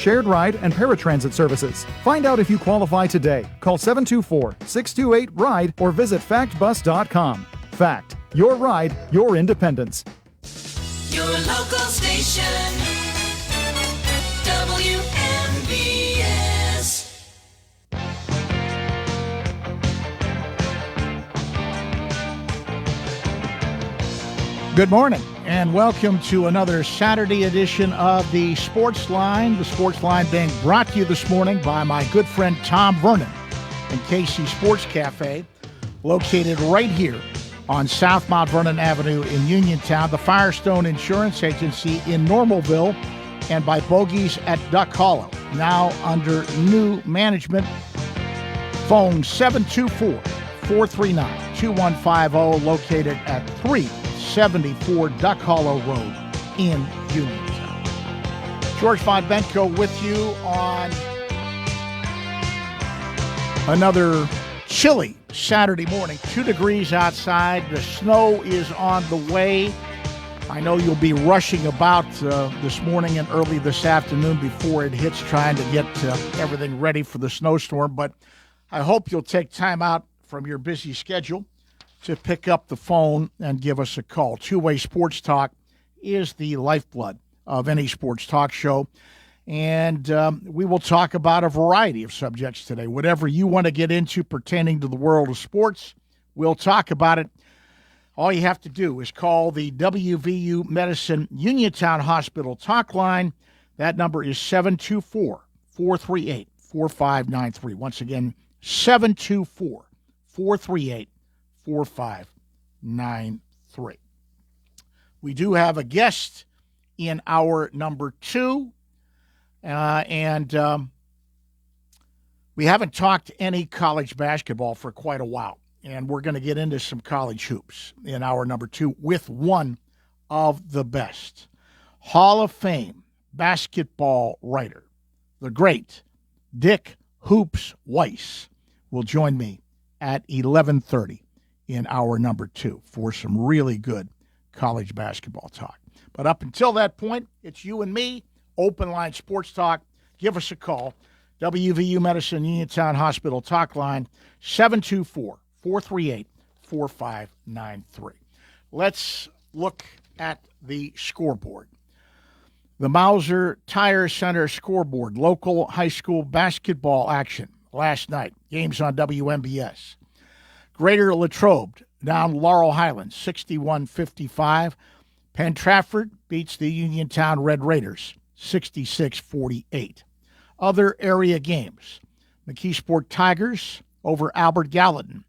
shared ride, and paratransit services. Find out if you qualify today. Call 724-628-RIDE or visit factbus.com. Fact, your ride, your independence. Your local station, WMBS. Good morning, and welcome to another Saturday edition of the Sportsline. The Sportsline being brought to you this morning by my good friend Tom Vernon and KC Sports Cafe, located right here on South Mount Vernon Avenue in Uniontown, the Firestone Insurance Agency in Normalville, and by Bogies at Duck Hollow, now under new management. Phone 724-439-2150, located at 374 Duck Hollow Road in Uniontown. George Von Benko with you on another chilly Saturday morning. 2 degrees outside. The snow is on the way. I know you'll be rushing about this morning and early this afternoon before it hits, trying to get everything ready for the snowstorm. But I hope you'll take time out from your busy schedule to pick up the phone and give us a call. Two-way sports talk is the lifeblood of any sports talk show. And we will talk about a variety of subjects today. Whatever you want to get into pertaining to the world of sports, we'll talk about it. All you have to do is call the WVU Medicine Uniontown Hospital talk line. That number is 724-438-4593. Once again, 724-438-4593. We do have a guest in hour number 2. And we haven't talked any college basketball for quite a while. And we're going to get into some college hoops in hour number 2 with one of the best. Hall of Fame basketball writer, the great Dick Hoops Weiss, will join me at 11:30 in hour number 2 for some really good college basketball talk. But up until that point, it's you and me. Open line sports talk. Give us a call. WVU Medicine Uniontown Hospital talk line, 724-438-4593. Let's look at the scoreboard. The Mauser Tire Center scoreboard, local high school basketball action last night. Games on WMBS. Greater Latrobe down Laurel Highlands, 61-55. Penn Trafford beats the Uniontown Red Raiders, 66-48. Other area games. McKeesport Tigers over Albert Gallatin,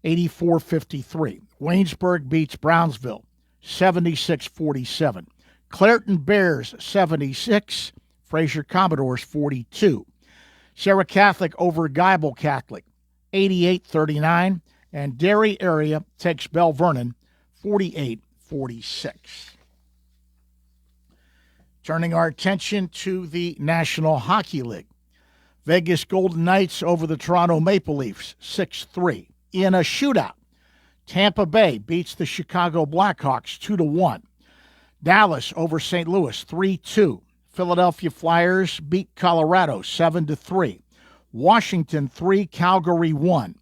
84-53. Waynesburg beats Brownsville, 76-47. Clairton Bears, 76. Fraser Commodores, 42. Sarah Catholic over Geibel Catholic, 88-39. And Derry area takes Bell Vernon, 48-46. Turning our attention to the National Hockey League. Vegas Golden Knights over the Toronto Maple Leafs, 6-3. In a shootout, Tampa Bay beats the Chicago Blackhawks 2-1. Dallas over St. Louis, 3-2. Philadelphia Flyers beat Colorado, 7-3. Washington, 3. Calgary, 1.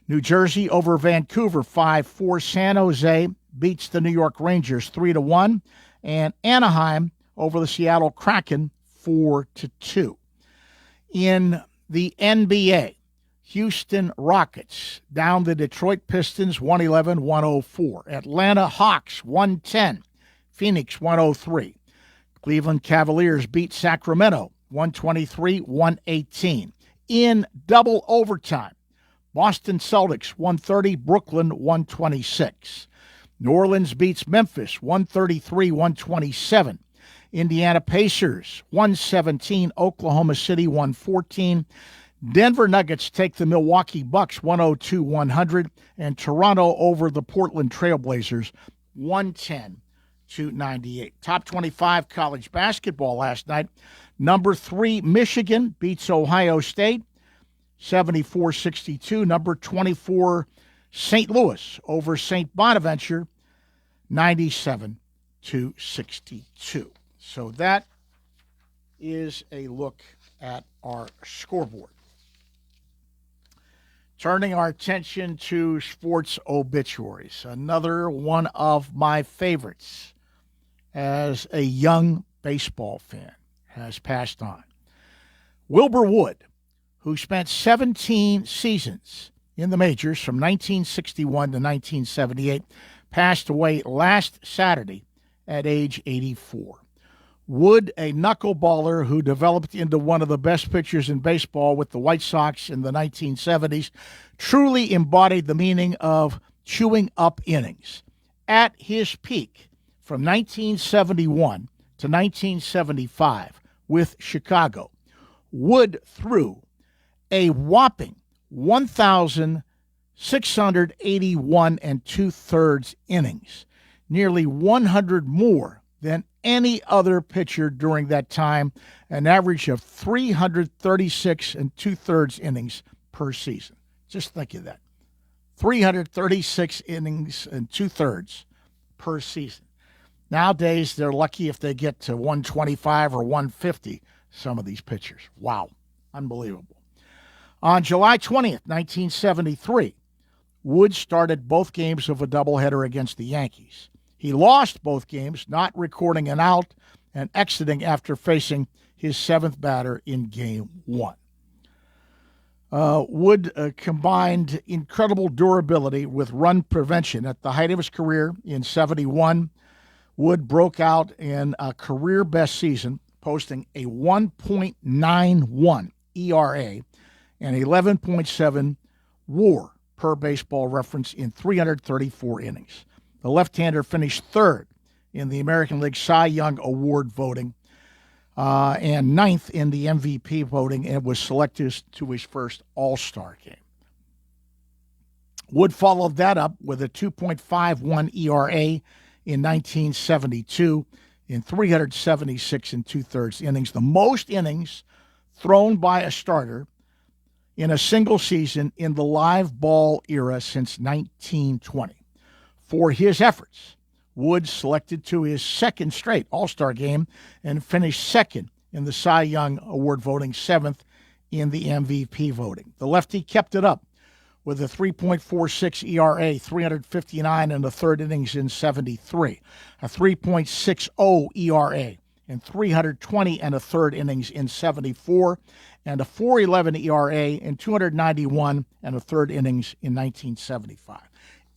New Jersey over Vancouver, 5-4. San Jose beats the New York Rangers, 3-1. And Anaheim over the Seattle Kraken, 4-2. In the NBA, Houston Rockets down the Detroit Pistons, 111-104. Atlanta Hawks, 110. Phoenix, 103. Cleveland Cavaliers beat Sacramento, 123-118. In double overtime, Boston Celtics, 130. Brooklyn, 126. New Orleans beats Memphis, 133-127. Indiana Pacers, 117. Oklahoma City, 114. Denver Nuggets take the Milwaukee Bucks, 102-100. And Toronto over the Portland Trailblazers, 110-98. Top 25 college basketball last night. Number 3, Michigan beats Ohio State, 74-62. Number 24, St. Louis over St. Bonaventure, 97-62. So that is a look at our scoreboard. Turning our attention to sports obituaries, another one of my favorites as a young baseball fan has passed on. Wilbur Wood, who spent 17 seasons in the majors from 1961 to 1978, passed away last Saturday at age 84. Wood, a knuckleballer who developed into one of the best pitchers in baseball with the White Sox in the 1970s, truly embodied the meaning of chewing up innings. At his peak, from 1971 to 1975 with Chicago, Wood threw a whopping 1,681 and 2/3 innings, nearly 100 more than any other pitcher during that time, an average of 336 and 2/3 innings per season. Just think of that. 336 innings and 2/3 per season. Nowadays, they're lucky if they get to 125 or 150, some of these pitchers. Wow. Unbelievable. On July 20th, 1973, Wood started both games of a doubleheader against the Yankees. He lost both games, not recording an out and exiting after facing his seventh batter in Game 1. Wood combined incredible durability with run prevention. At the height of his career in 71, Wood broke out in a career-best season, posting a 1.91 ERA and 11.7 WAR per Baseball Reference in 334 innings. The left-hander finished third in the American League Cy Young Award voting and ninth in the MVP voting, and was selected to his first All-Star game. Wood followed that up with a 2.51 ERA in 1972 in 376 and 2/3 innings, the most innings thrown by a starter in a single season in the live ball era since 1920. For his efforts, Wood selected to his second straight All-Star game and finished second in the Cy Young Award voting, seventh in the MVP voting. The lefty kept it up with a 3.46 ERA, 359 and a third innings in 73, a 3.60 ERA and 320 and a third innings in 74, and a 4.11 ERA and 291 and a third innings in 1975.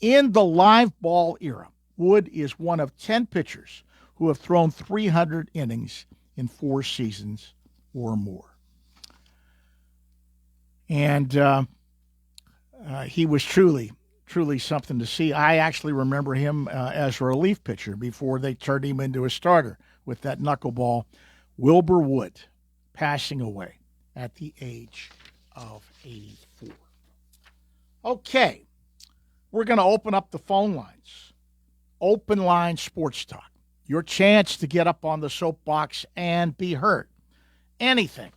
In the live ball era, Wood is one of 10 pitchers who have thrown 300 innings in 4 seasons or more. And he was truly something to see. I actually remember him as a relief pitcher before they turned him into a starter with that knuckleball. Wilbur Wood passing away at the age of 84. Okay, we're going to open up the phone lines. Open line sports talk. Your chance to get up on the soapbox and be heard. Anything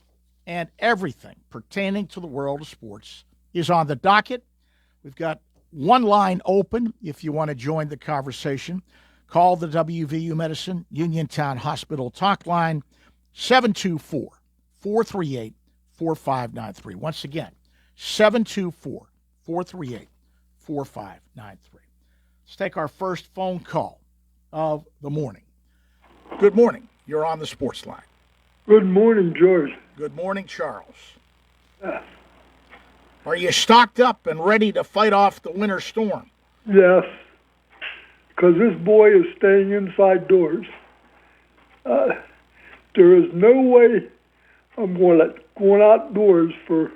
and everything pertaining to the world of sports is on the docket. We've got one line open if you want to join the conversation. Call the WVU Medicine Uniontown Hospital talk line, 724-438-4593. Once again, 724-438-4593. Let's take our first phone call of the morning. Good morning. You're on the Sports Line. Good morning, George. Good morning, Charles. Are you stocked up and ready to fight off the winter storm? Yes, because this boy is staying inside doors. There is no way I'm going outdoors for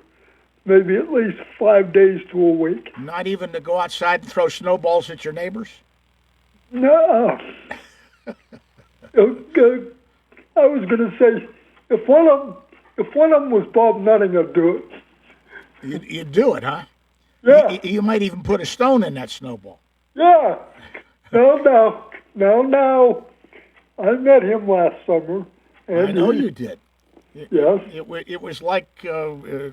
maybe at least 5 days to a week. Not even to go outside and throw snowballs at your neighbors? No. I was going to say, if one of them was Bob Nutting, I'd do it. You'd do it, huh? Yeah. You might even put a stone in that snowball. Yeah. No. I met him last summer. And I know you did. Yes. It was like, a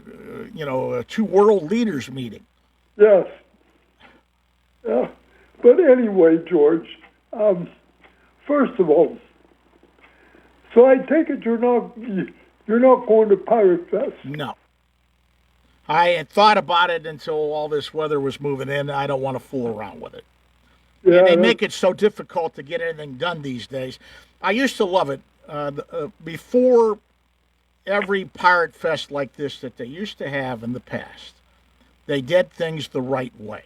two world leaders meeting. Yes. Yeah. But anyway, George, first of all, So I take it you're not going to Pirate Fest. No. I had thought about it until all this weather was moving in. I don't want to fool around with it. Yeah, And they make it so difficult to get anything done these days. I used to love it. Before every Pirate Fest like this that they used to have in the past, they did things the right way.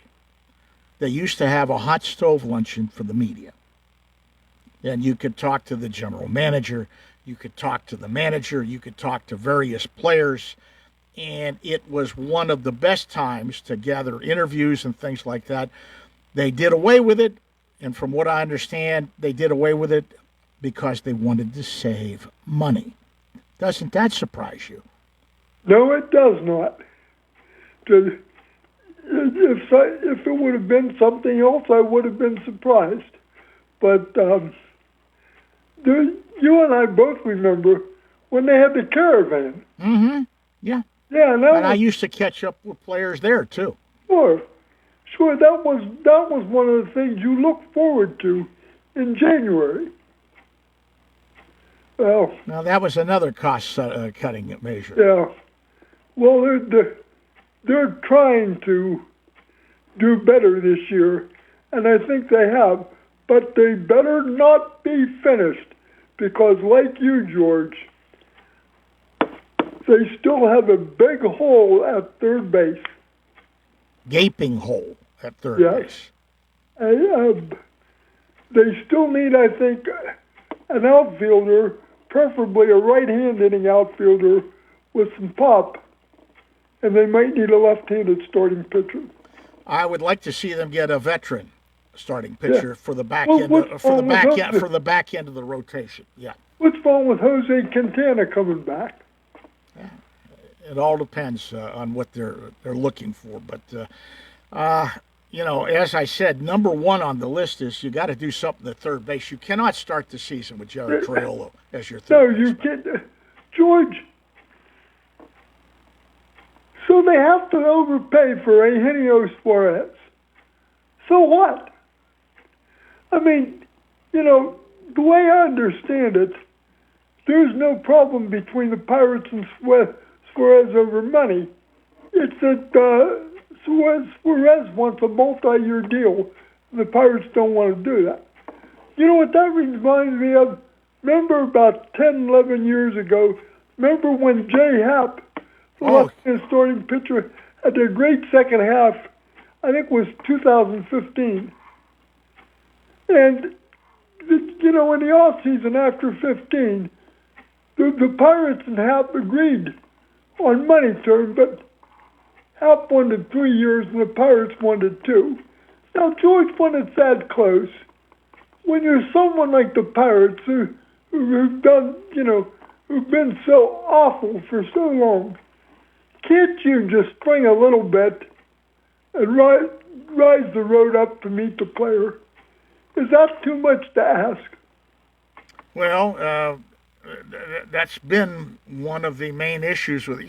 They used to have a hot stove luncheon for the media. And you could talk to the general manager, you could talk to the manager, you could talk to various players. And it was one of the best times to gather interviews and things like that. They did away with it, and from what I understand, they did away with it because they wanted to save money. Doesn't that surprise you? No, it does not. If it would have been something else, I would have been surprised. But you and I both remember when they had the caravan. Mm-hmm. Yeah. Yeah, and I used to catch up with players there too. Sure. That was one of the things you look forward to in January. Well, now that was another cost-cutting measure. Yeah. Well, they're trying to do better this year, and I think they have. But they better not be finished, because like you, George, they still have a big hole at third base. Gaping hole at third base. They still need, I think, an outfielder, preferably a right-hand hitting outfielder with some pop, and they might need a left-handed starting pitcher. I would like to see them get a veteran starting pitcher for the back end for the back end of the rotation. Yeah. What's wrong with Jose Quintana coming back? Yeah. It all depends on what they're looking for, but as I said, number one on the list is you got to do something at third base. You cannot start the season with Jared Triolo as your third baseman. No, you can't, George. So they have to overpay for Eugenio Suarez. So what? I mean, the way I understand it, there's no problem between the Pirates and Suarez over money. It's that Suarez wants a multi-year deal, and the Pirates don't want to do that. You know what that reminds me of? Remember about 10, 11 years ago, remember when Jay Happ, the left-hand starting pitcher, had a great second half, I think it was 2015. And, in the offseason after 15, the Pirates and Happ agreed on money terms, but Happ wanted 3 years and the Pirates wanted 2. Now, George, when it's that close, when you're someone like the Pirates who've done, who've been so awful for so long, can't you just spring a little bit and rise the road up to meet the player? Is that too much to ask? Well, that's been one of the main issues with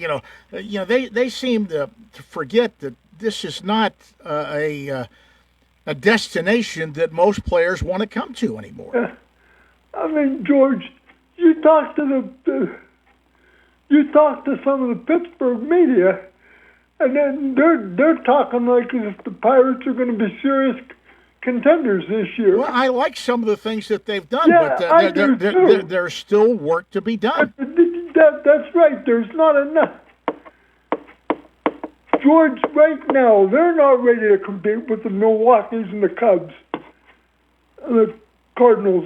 they seem to forget that this is not a destination that most players want to come to anymore. I mean, George, you talk to some of the Pittsburgh media, and then they're talking like as if the Pirates are going to be serious contenders this year. Well, I like some of the things that they've done, Yeah, but there's still work to be done. That's right. There's not enough. George, right now, they're not ready to compete with the Milwaukees and the Cubs and the Cardinals.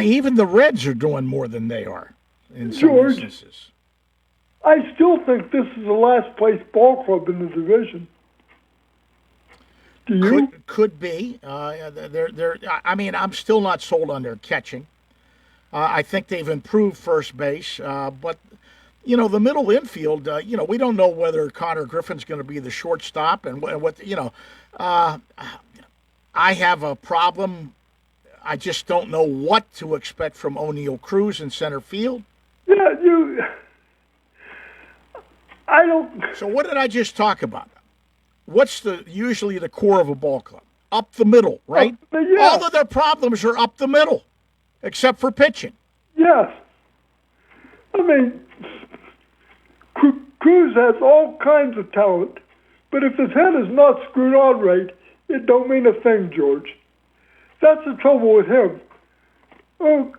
Even the Reds are doing more than they are in some instances. I still think this is the last place ball club in the division. Do you? Could be. I'm still not sold on their catching. I think they've improved first base, but the middle infield. We don't know whether Connor Griffin's going to be the shortstop and what. I have a problem. I just don't know what to expect from O'Neal Cruz in center field. Yeah, I don't. So what did I just talk about? What's usually the core of a ball club? Up the middle, right? Yeah. All of their problems are up the middle. except for pitching. Yes. I mean, Cruz has all kinds of talent, but if his head is not screwed on right, it don't mean a thing, George. That's the trouble with him. Oh,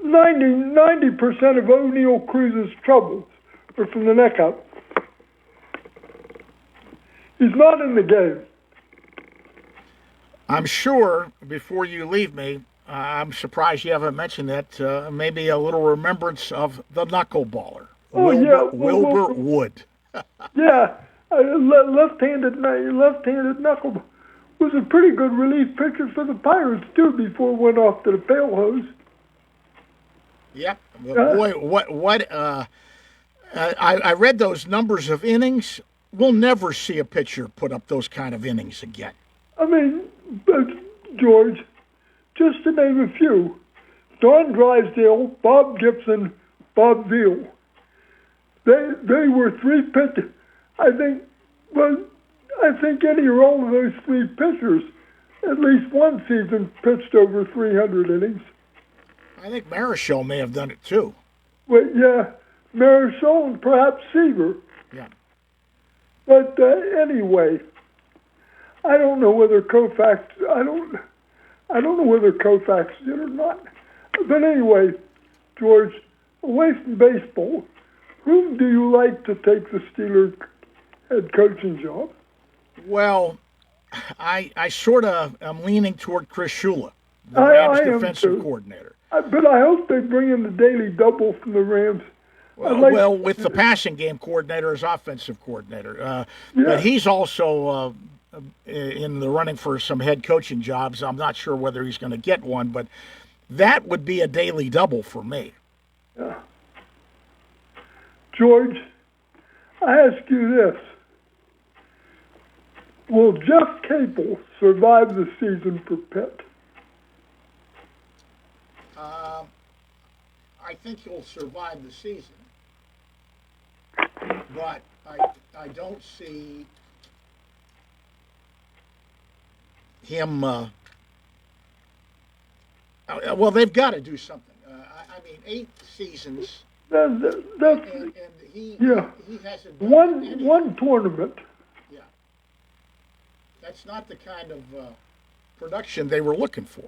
90% of O'Neill Cruz's troubles are from the neck up. He's not in the game. I'm sure, before you leave me, I'm surprised you haven't mentioned that, maybe a little remembrance of the knuckleballer, Wilbur Wood. Yeah, left-handed knuckle was a pretty good relief pitcher for the Pirates, too, before it went off to the pail hose. Yep. Boy, I read those numbers of innings. We'll never see a pitcher put up those kind of innings again. I mean, George, just to name a few, Don Drysdale, Bob Gibson, Bob Veal. They were three pitchers. I think any or all of those three pitchers, at least one season, pitched over 300 innings. I think Marichal may have done it too. Well, yeah, Marichal and perhaps Seaver. Yeah. But anyway, I don't know whether Koufax. I don't know whether Koufax did or not. But anyway, George, away from baseball, whom do you like to take the Steelers head coaching job? Well, I sort of am leaning toward Chris Shula, the Rams defensive coordinator. But I hope they bring in the daily double from the Rams. Well, with the passing game coordinator as offensive coordinator. But he's also in the running for some head coaching jobs. I'm not sure whether he's going to get one, but that would be a daily double for me. Yeah. George, I ask you this. Will Jeff Capel survive the season for Pitt? I think he'll survive the season, but I don't see him. Well, they've got to do something. I mean, 8 seasons. And he hasn't done one tournament. Yeah, that's not the kind of production they were looking for.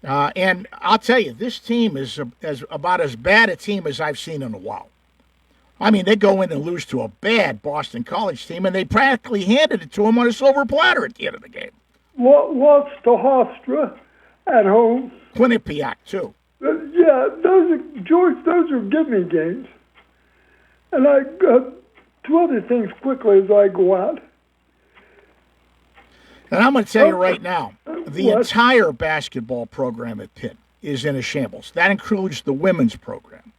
And I'll tell you, this team is about as bad a team as I've seen in a while. I mean, they go in and lose to a bad Boston College team, and they practically handed it to them on a silver platter at the end of the game. Lost to Hofstra at home. Quinnipiac, too. Yeah, those are gimme games. And two other things quickly as I go out. And I'm going to tell you right now, the entire basketball program at Pitt is in a shambles. That includes the women's program.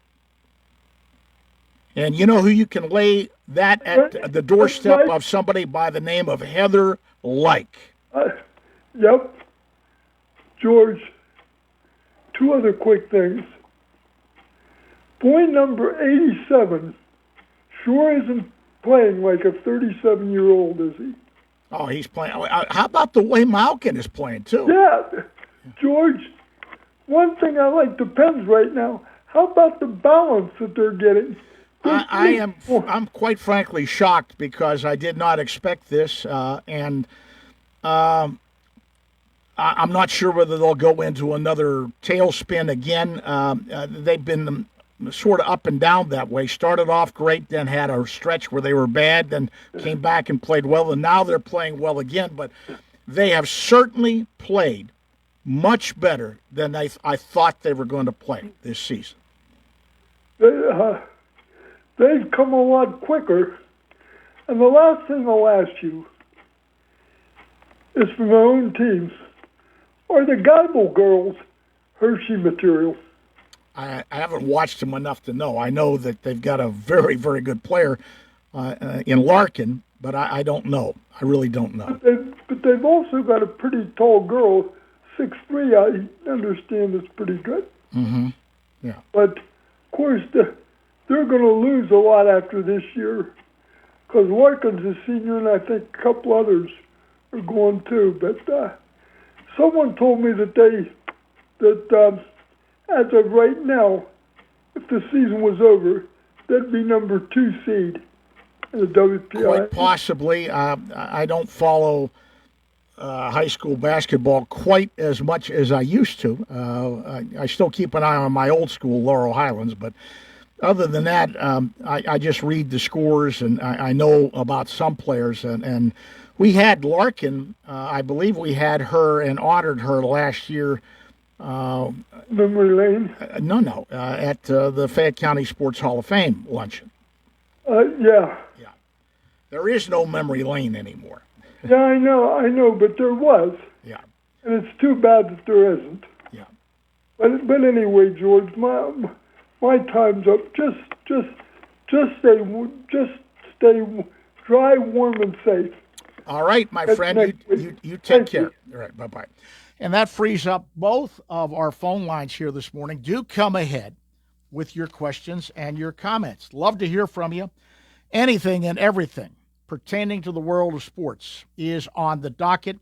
And you know who you can lay that at the doorstep of? Somebody by the name of Heather Lyke. Yep. George, 2 other quick things. Boy number 87 sure isn't playing like a 37-year-old, is he? Oh, he's playing. How about the way Malkin is playing, too? Yeah. George, one thing I like the Pens right now, how about the balance that they're getting? I'm quite frankly shocked because I did not expect this, and I'm not sure whether they'll go into another tailspin again. They've been sort of up and down that way. Started off great, then had a stretch where they were bad, then came back and played well, and now they're playing well again. But they have certainly played much better than I thought they were going to play this season. They've come a lot quicker. And the last thing I'll ask you is from my own teams. Are the Geibel girls Hershey material? I haven't watched them enough to know. I know that they've got a very, very good player in Larkin, but I don't know. I really don't know. But they've also got a pretty tall girl, 6'3". I understand it's pretty good. Mm-hmm. Yeah. But, of course, they're going to lose a lot after this year because Larkin's a senior, and I think a couple others are going too. But someone told me that as of right now, if the season was over, they'd be number 2 seed in the WPI. Quite possibly. I don't follow high school basketball quite as much as I used to. I still keep an eye on my old school, Laurel Highlands, but other than that, I just read the scores, and I know about some players. And we had Larkin, I believe we had her and honored her last year. Memory lane? No, at the Fayette County Sports Hall of Fame luncheon. Yeah. Yeah. There is no memory lane anymore. Yeah, I know, but there was. Yeah. And it's too bad that there isn't. Yeah. But anyway, George, my time's up. Just stay dry, warm, and safe. All right, my friend. You take care. All right, bye-bye. And that frees up both of our phone lines here this morning. Do come ahead with your questions and your comments. Love to hear from you. Anything and everything pertaining to the world of sports is on the docket.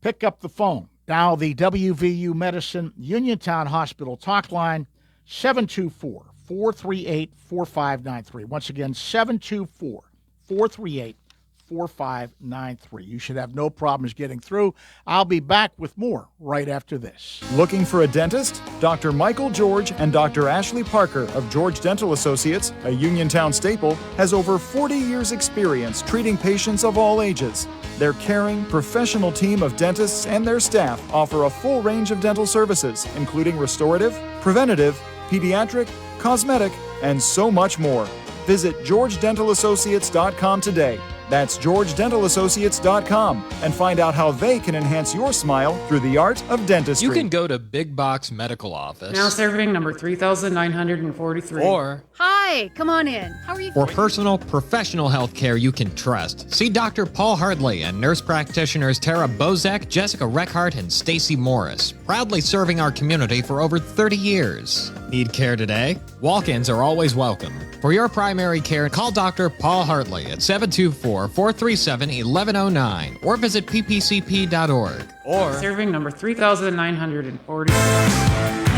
Pick up the phone. Now the WVU Medicine Uniontown Hospital talk line, 724-438-4593. Once again, 724-438-4593. You should have no problems getting through. I'll be back with more right after this. Looking for a dentist? Dr. Michael George and Dr. Ashley Parker of George Dental Associates, a Uniontown staple, has over 40 years' experience treating patients of all ages. Their caring, professional team of dentists and their staff offer a full range of dental services, including restorative, preventative, pediatric, cosmetic, and so much more. Visit GeorgeDentalAssociates.com today. That's GeorgeDentalAssociates.com and find out how they can enhance your smile through the art of dentistry. You can go to Big Box Medical Office. Now serving number 3,943. Or Hi, come on in. How are you? for personal, professional health care you can trust, see Dr. Paul Hardley and nurse practitioners Tara Bozek, Jessica Reckhart, and Stacy Morris, proudly serving our community for over 30 years. Need care today? Walk-ins are always welcome. For your primary care, call Dr. Paul Hartley at 724-437-1109 or visit ppcp.org. Or Serving number 3,940.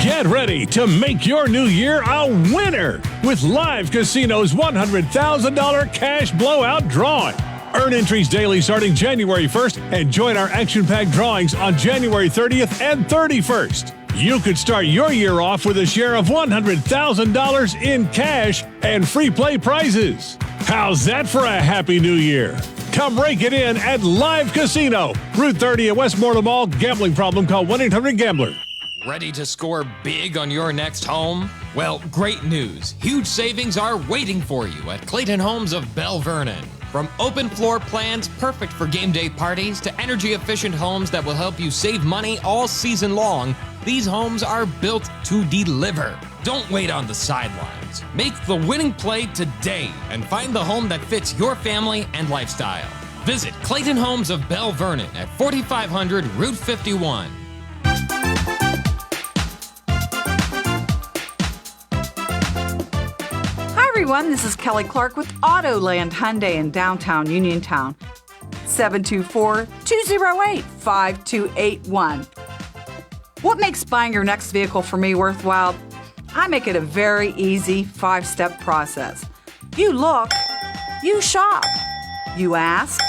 Get ready to make your new year a winner with Live Casino's $100,000 cash blowout drawing. Earn entries daily starting January 1st and join our action-packed drawings on January 30th and 31st. You could start your year off with a share of $100,000 in cash and free play prizes. How's that for a happy new year? Come rake it in at Live Casino, Route 30 at Westmoreland Mall. Gambling problem? Call 1-800-GAMBLER. ready to score big on your next home? Well, great news. Huge savings are waiting for you at Clayton Homes of Bell Vernon. From open floor plans perfect for game day parties to energy-efficient homes that will help you save money all season long, these homes are built to deliver. Don't wait on the sidelines. Make the winning play today and find the home that fits your family and lifestyle. Visit Clayton Homes of Bell Vernon at 4500 Route 51. Hi everyone, this is Kelly Clark with Autoland Hyundai in downtown Uniontown. 724-208-5281. What makes buying your next vehicle for me worthwhile? I make it a very easy 5-step process. You look, you shop, you ask,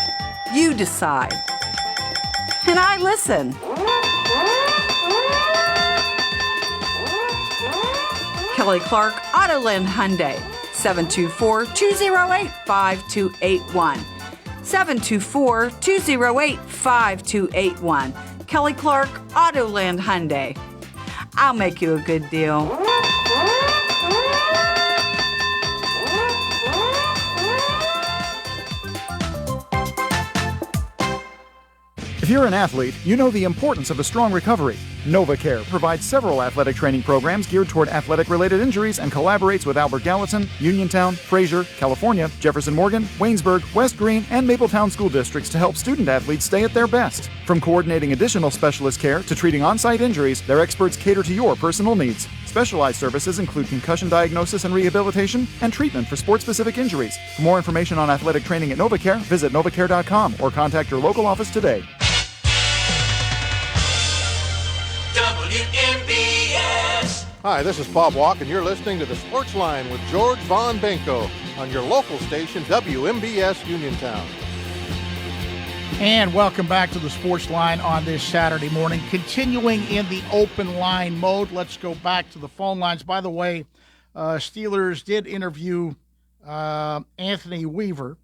you decide. And I listen. Kelly Clark, Autoland Hyundai, 724-208-5281. 724-208-5281. Kelly Clark, Autoland Hyundai. I'll make you a good deal. If you're an athlete, you know the importance of a strong recovery. NovaCare provides several athletic training programs geared toward athletic-related injuries and collaborates with Albert Gallatin, Uniontown, Fraser, California, Jefferson Morgan, Waynesburg, West Green, and Mapletown school districts to help student athletes stay at their best. From coordinating additional specialist care to treating on-site injuries, their experts cater to your personal needs. Specialized services include concussion diagnosis and rehabilitation and treatment for sports-specific injuries. For more information on athletic training at NovaCare, visit novacare.com or contact your local office today. WNBS. Hi, this is Bob Walk, and you're listening to the Sportsline with George Von Benko on your local station, WMBS Uniontown. And welcome back to the Sportsline on this Saturday morning. Continuing in the open line mode, let's go back to the phone lines. By the way, Steelers did interview Anthony Weaver,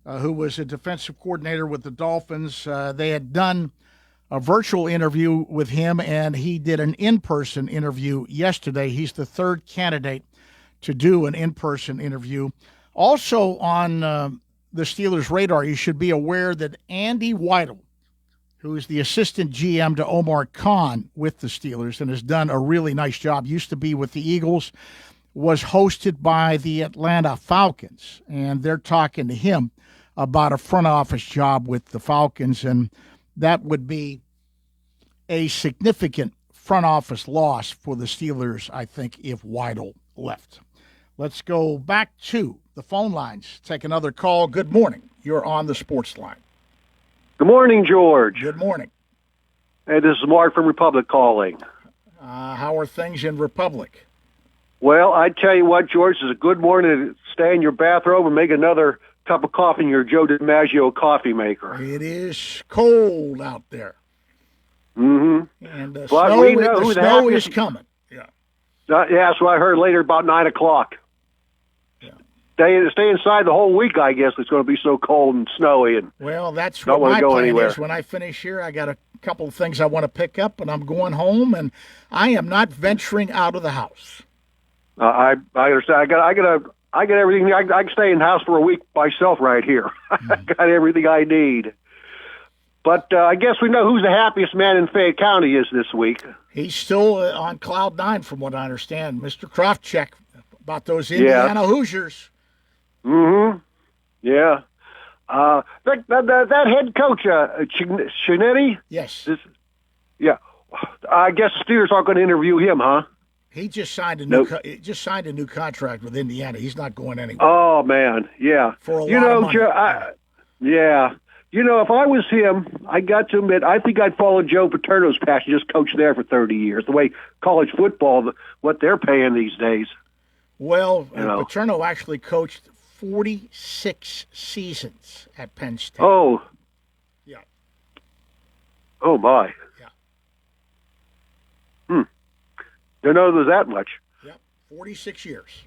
who was a defensive coordinator with the Dolphins. They had done a virtual interview with him, and he did an in-person interview yesterday. He's the third candidate to do an in-person interview. Also on the Steelers' radar, you should be aware that Andy Weidel, who is the assistant GM to Omar Khan with the Steelers and has done a really nice job, used to be with the Eagles, was hosted by the Atlanta Falcons, and they're talking to him about a front office job with the Falcons, and that would be a significant front office loss for the Steelers, I think, if Weidel left. Let's go back to the phone lines. Take another call. Good morning. You're on the Sports Line. Good morning, George. Good morning. Hey, this is Mark from Republic calling. How are things in Republic? Well, I tell you what, George, it's a good morning to stay in your bathrobe and make another cup of coffee in your Joe DiMaggio coffee maker. It is cold out there. Mm-hmm. And the but snow, we know who the snow is happiest... coming. Yeah. Yeah, so I heard later about 9 o'clock. Yeah. Stay inside the whole week, I guess. It's going to be so cold and snowy. And well, that's don't what want my to go plan anywhere. is. When I finish here, I got a couple of things I want to pick up, and I'm going home, and I am not venturing out of the house. I understand. I got everything. I can stay in the house for a week myself right here. I got everything I need. But I guess we know who's the happiest man in Fayette County is this week. He's still on cloud nine, from what I understand. Mr. Krofcheck, about those Indiana Hoosiers. Mm-hmm. Yeah. That head coach, Chinetti? Yes. Yeah. I guess the Steelers aren't going to interview him, huh? He just signed a new contract with Indiana. He's not going anywhere. Oh man, yeah. For a lot of money. Yeah. You know, if I was him, I got to admit, I think I'd follow Joe Paterno's path and just coach there for 30 years. The way college football, what they're paying these days. Well, Paterno actually coached 46 seasons at Penn State. Oh. Yeah. Oh my. Yeah. Didn't know there was that much. Yep, 46 years.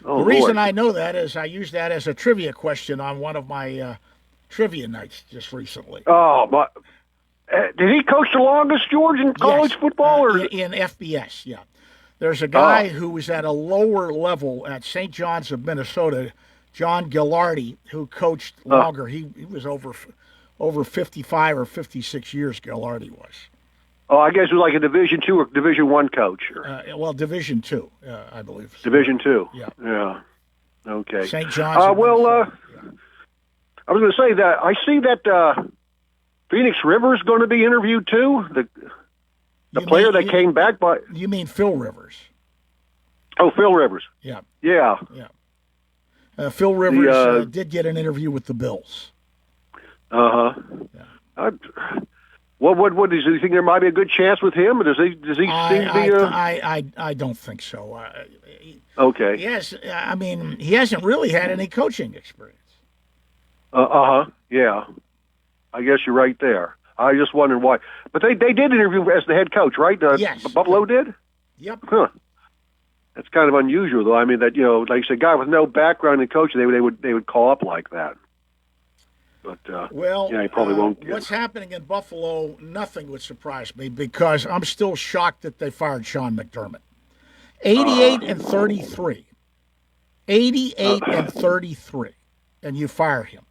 Oh, the reason Lord. I know that is I used that as a trivia question on one of my trivia nights just recently. Oh, my. Did he coach the longest, George, in college football? Or in FBS, yeah. There's a guy who was at a lower level at St. John's of Minnesota, John Gilardi, who coached longer. He was over 55 or 56 years, Gilardi was. Oh, I guess it was like a Division II or Division I coach. Well, Division II, I believe. Division II. Yeah. Yeah. Okay. St. John's. I was going to say that I see that Phoenix Rivers going to be interviewed too. The player that came back by. You mean Phil Rivers? Oh, Phil Rivers. Yeah. Yeah. Yeah. Phil Rivers did get an interview with the Bills. Uh huh. Yeah. What do you think there might be a good chance with him? Does he seem to be? I don't think so. Okay. Yes, I mean he hasn't really had any coaching experience. Yeah. I guess you're right there. I just wondered why. But they did interview as the head coach, right? Yes. Buffalo did? Yep. Huh. That's kind of unusual, though. I mean, that, like you said, a guy with no background in coaching, they would call up like that. But, he probably won't get what's happening in Buffalo, nothing would surprise me because I'm still shocked that they fired Sean McDermott. 88 and 33. 88 and 33. And you fire him.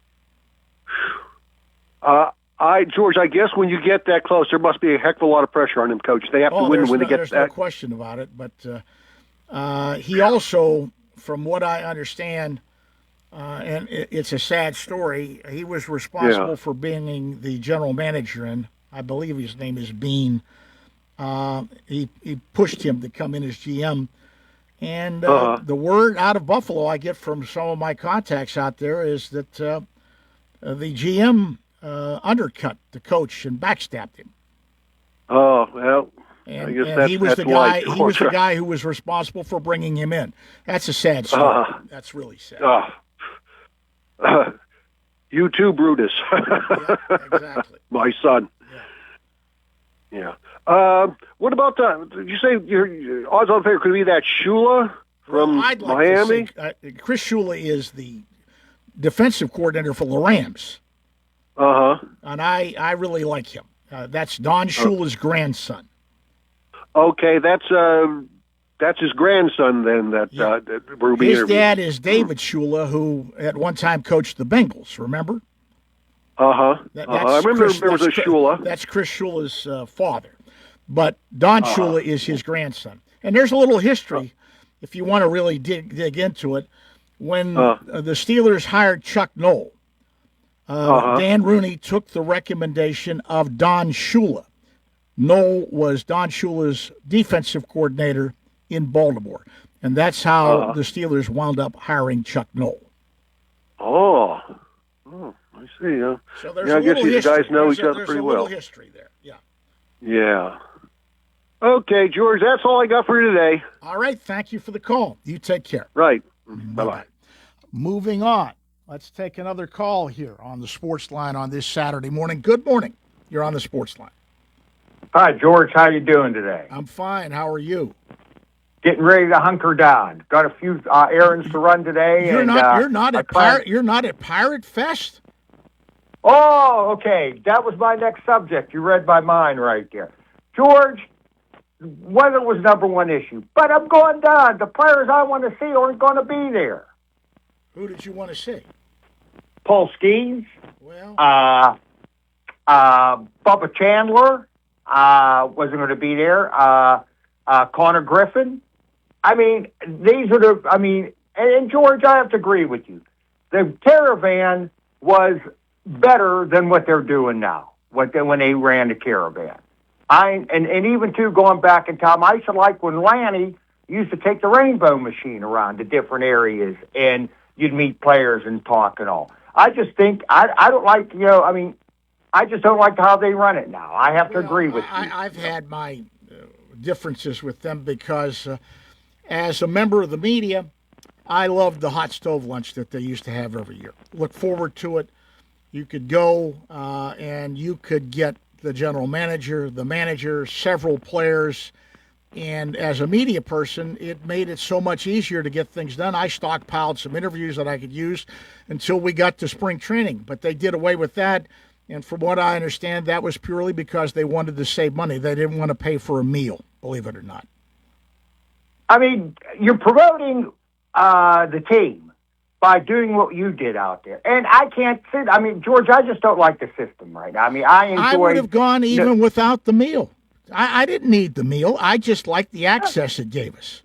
George, I guess when you get that close, there must be a heck of a lot of pressure on him, Coach. They have to win when they get there's that. No question about it. But he also, from what I understand, and it's a sad story, he was responsible for being the general manager, and I believe his name is Bean. He pushed him to come in as GM. And the word out of Buffalo I get from some of my contacts out there is that the GM undercut the coach and backstabbed him. Oh, well, And, I guess and he was the guy. why He was the guy who was responsible for bringing him in. That's a sad story. That's really sad. You too, Brutus. Yeah, exactly. My son. Yeah. What about did you say your odds-on favorite could be that Shula from I'd like Miami? To say, Chris Shula is the defensive coordinator for the Rams. And I really like him. That's Don Shula's grandson. Okay, that's his grandson then. That Ruby His interviewed. dad is David Shula, who at one time coached the Bengals. Remember? I remember there was a Shula. That's Chris Shula's father, but Don Shula is his grandson. And there's a little history, if you want to really dig into it. When the Steelers hired Chuck Noll, Dan Rooney took the recommendation of Don Shula. Noll was Don Shula's defensive coordinator in Baltimore, and that's how the Steelers wound up hiring Chuck Noll. I see. So there's I guess these history. guys know each other pretty well. There's a little history there. Yeah. Yeah. Okay, George, that's all I got for you today. All right. Thank you for the call. You take care. Right. Bye-bye. Moving on. Let's take another call here on the Sports Line on this Saturday morning. Good morning. You're on the Sports Line. Hi, George. How you doing today? I'm fine. How are you? Getting ready to hunker down. Got a few errands to run today. You're not at Pirate Fest? Oh, okay. That was my next subject. You read my mind right there. George, weather was number one issue. But I'm going down. The players I want to see aren't going to be there. Who did you want to see? Paul Skeens. Well, Bubba Chandler wasn't going to be there. Connor Griffin. I mean, these are the. I mean, and George, I have to agree with you. The Caravan was better than what they're doing now. When they ran the Caravan, and even too going back in time, I used to like when Lanny used to take the Rainbow Machine around to different areas, and you'd meet players and talk and all. I just think I don't like I mean, I just don't like how they run it now. I have to agree with you. I've had my differences with them because as a member of the media, I loved the hot stove lunch that they used to have every year. Look forward to it. You could go and you could get the general manager, the manager, several players. And as a media person, it made it so much easier to get things done. I stockpiled some interviews that I could use until we got to spring training. But they did away with that. And from what I understand, that was purely because they wanted to save money. They didn't want to pay for a meal, believe it or not. I mean, you're promoting the team by doing what you did out there. And I can't sit. I mean, George, I just don't like the system right now. I mean, I would have gone even without the meal. I didn't need the meal. I just liked the access it gave us,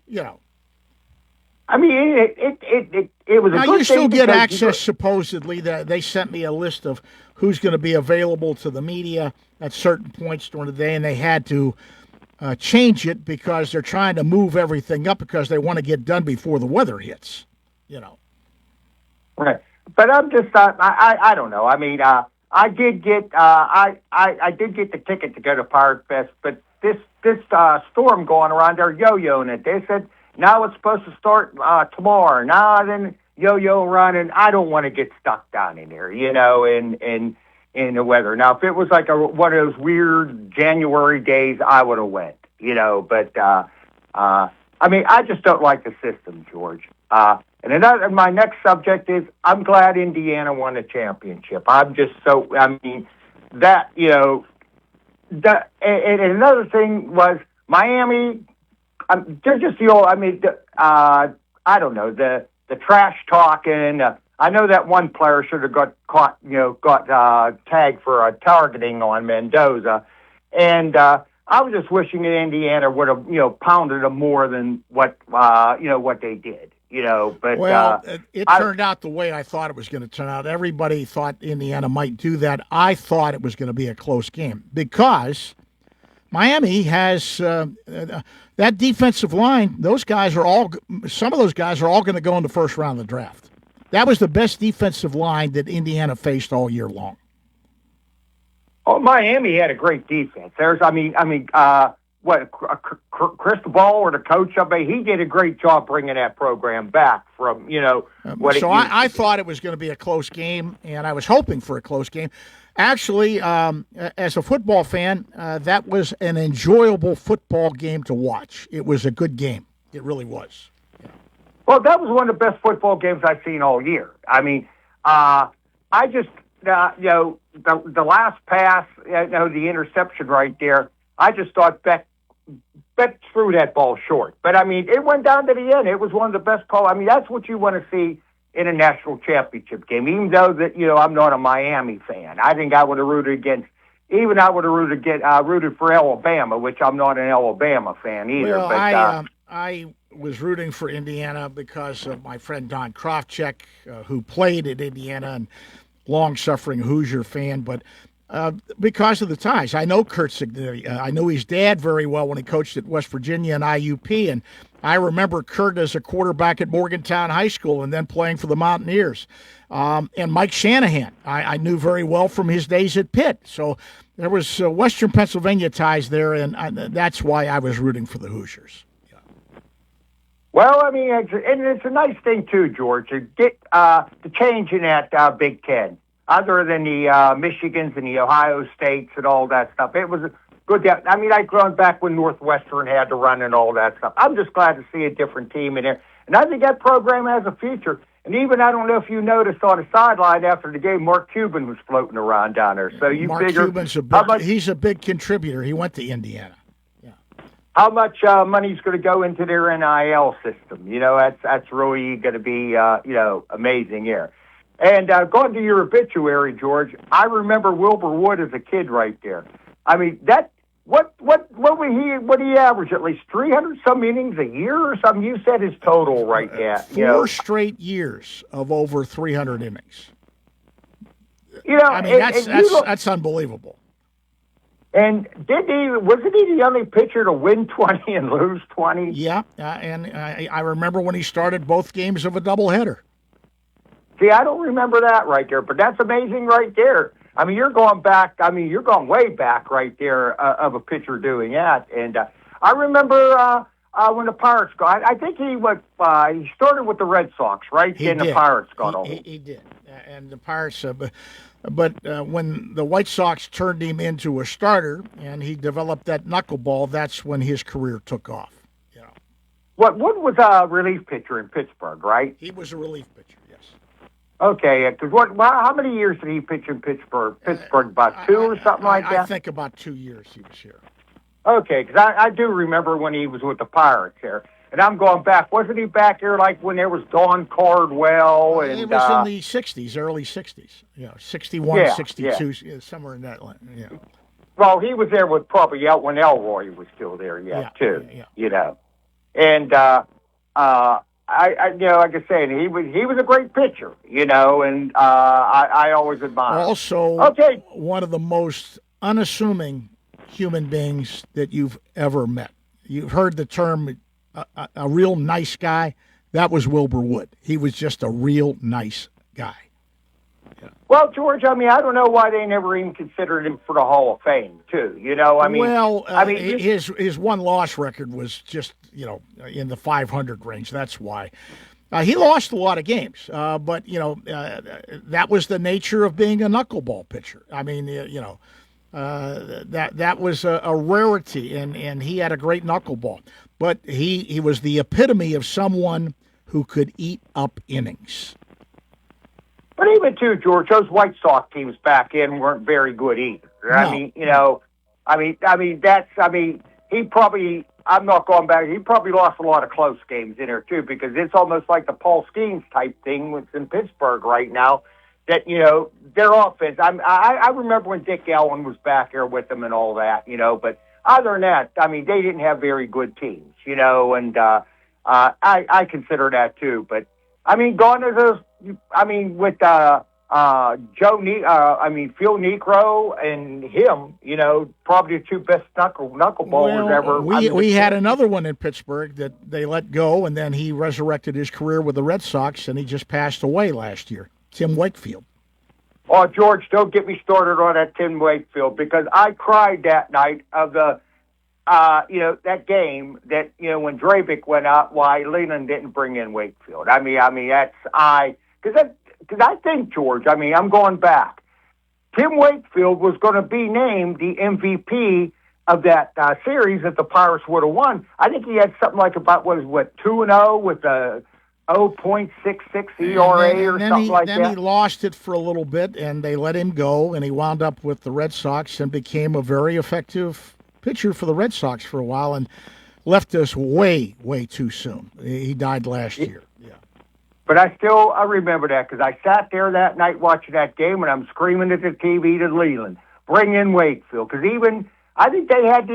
I mean, it was a now, good you still thing get because access, supposedly. They sent me a list of who's going to be available to the media at certain points during the day, and they had to change it because they're trying to move everything up because they want to get done before the weather hits, Right. But I'm just, I don't know. I mean, I did get I did get the ticket to go to Pirate Fest, but this storm going around, they're yo-yoing it. They said now it's supposed to start tomorrow. Now then yo-yo running. I don't want to get stuck down in there, in the weather. Now if it was like one of those weird January days, I would have went, But I mean, I just don't like the system, George. And my next subject is I'm glad Indiana won the championship. I'm just so, I mean, that, and another thing was Miami, they're just the old, I mean, I don't know, the trash talking. I know that one player should have got caught, got tagged for targeting on Mendoza. And I was just wishing that Indiana would have, pounded them more than what they did. But it turned out the way I thought it was going to turn out. Everybody thought Indiana might do that. I thought it was going to be a close game because Miami has that defensive line. Some of those guys are all going to go in the first round of the draft. That was the best defensive line that Indiana faced all year long. Oh, Miami had a great defense. Cristobal or the coach. I mean, he did a great job bringing that program back from, what so I thought it was going to be a close game, and I was hoping for a close game. Actually, as a football fan, that was an enjoyable football game to watch. It was a good game. It really was. Well, that was one of the best football games I've seen all year. I mean, I just, the last pass, the interception right there, I just thought Beck threw that ball short. But, I mean, it went down to the end. It was one of the best calls. I mean, that's what you want to see in a national championship game, even though that, I'm not a Miami fan. I think I would have rooted for Alabama, which I'm not an Alabama fan either. Well, but, I was rooting for Indiana because of my friend Don Krofchek, who played at Indiana and long-suffering Hoosier fan, but because of the ties. I know Kurt Signetti. I know his dad very well when he coached at West Virginia and IUP, and I remember Kurt as a quarterback at Morgantown High School and then playing for the Mountaineers. And Mike Shanahan, I knew very well from his days at Pitt. So there was Western Pennsylvania ties there, and that's why I was rooting for the Hoosiers. Well, I mean, it's a nice thing, too, George, to get the change in that Big Ten, other than the Michigans and the Ohio States and all that stuff. It was a good. I mean, I've grown back when Northwestern had to run and all that stuff. I'm just glad to see a different team in there. And I think that program has a future. And even, I don't know if you noticed on the sideline after the game, Mark Cuban was floating around down there. So you Mark figure Cuban's he's a big contributor. He went to Indiana. How much money's going to go into their NIL system? That's really going to be, amazing here. And going to your obituary, George, I remember Wilbur Wood as a kid right there. I mean, what would he average? At least 300 some innings a year or something? You said his total right there. Four straight years of over 300 innings. I mean, that's unbelievable. And wasn't he the only pitcher to win 20 and lose 20? Yeah, and I remember when he started both games of a doubleheader. See, I don't remember that right there, but that's amazing right there. I mean, you're going way back right there of a pitcher doing that. And I remember when the Pirates got, I think he started with the Red Sox, right? The Pirates got over. He did. And the Pirates, but when the White Sox turned him into a starter and he developed that knuckleball, that's when his career took off. Wood was a relief pitcher in Pittsburgh, right? He was a relief pitcher, yes. Okay, because how many years did he pitch in Pittsburgh? About 2 or something like that? I think about 2 years he was here. Okay, because I do remember when he was with the Pirates there. And I'm going back. Wasn't he back here like when there was Don Cardwell? And it was in the 60s, early 60s. 61, 62, somewhere in that line. Yeah. Well, he was there with probably when Elroy was still there too. And like I said, he was a great pitcher, and I always admire him. Also, one of the most unassuming human beings that you've ever met. You've heard the term a real nice guy. That was Wilbur Wood. He was just a real nice guy. Yeah. Well, George, I mean, I don't know why they never even considered him for the Hall of Fame, too. His one-loss record was just, in the 500 range. That's why. He lost a lot of games, but, that was the nature of being a knuckleball pitcher. I mean, that was a rarity, and he had a great knuckleball. But he was the epitome of someone who could eat up innings. But even too, George, those White Sox teams back in weren't very good either. No. He probably, I'm not going back, he probably lost a lot of close games in there too, because it's almost like the Paul Skeens type thing that's in Pittsburgh right now. That, their offense, I remember when Dick Allen was back there with them and all that, but other than that, I mean, they didn't have very good teams, and I consider that too. But, I mean, with Phil Necro and him, probably the two best knuckleballers ever. We had another one in Pittsburgh that they let go, and then he resurrected his career with the Red Sox, and he just passed away last year. Tim Wakefield. Oh, George, don't get me started on that Tim Wakefield, because I cried that night of the that game that, when Drabick went out, why Leland didn't bring in Wakefield. I mean, because I think, George, I'm going back. Tim Wakefield was going to be named the MVP of that series that the Pirates would have won. I think he had something like 2-0 with a 0.66 ERA or something like that. Then he lost it for a little bit, and they let him go, and he wound up with the Red Sox and became a very effective pitcher for the Red Sox for a while and left us way, way too soon. He died last year. But I remember that because I sat there that night watching that game, and I'm screaming at the TV to Leland, bring in Wakefield. Because I think they had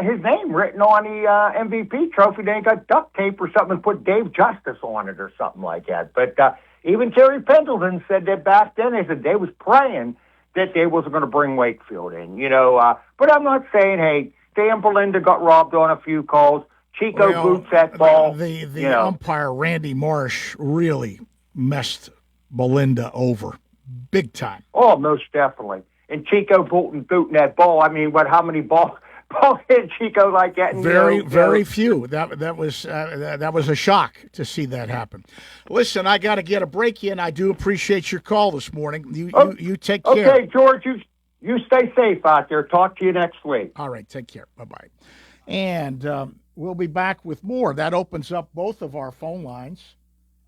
his name written on the MVP trophy. They got duct tape or something and put Dave Justice on it or something like that. But even Terry Pendleton said that back then. They said they was praying that they wasn't going to bring Wakefield in, But I'm not saying, hey, Dan Belinda got robbed on a few calls. Chico boots that ball. The umpire, Randy Marsh, really messed Belinda over big time. Oh, most definitely. And Chico booting that ball. How many balls hit Chico like that? Very few. That was a shock to see that happen. Listen, I got to get a break in. I do appreciate your call this morning. You take care. Okay, George, you stay safe out there. Talk to you next week. All right, take care. Bye-bye. And we'll be back with more. That opens up both of our phone lines.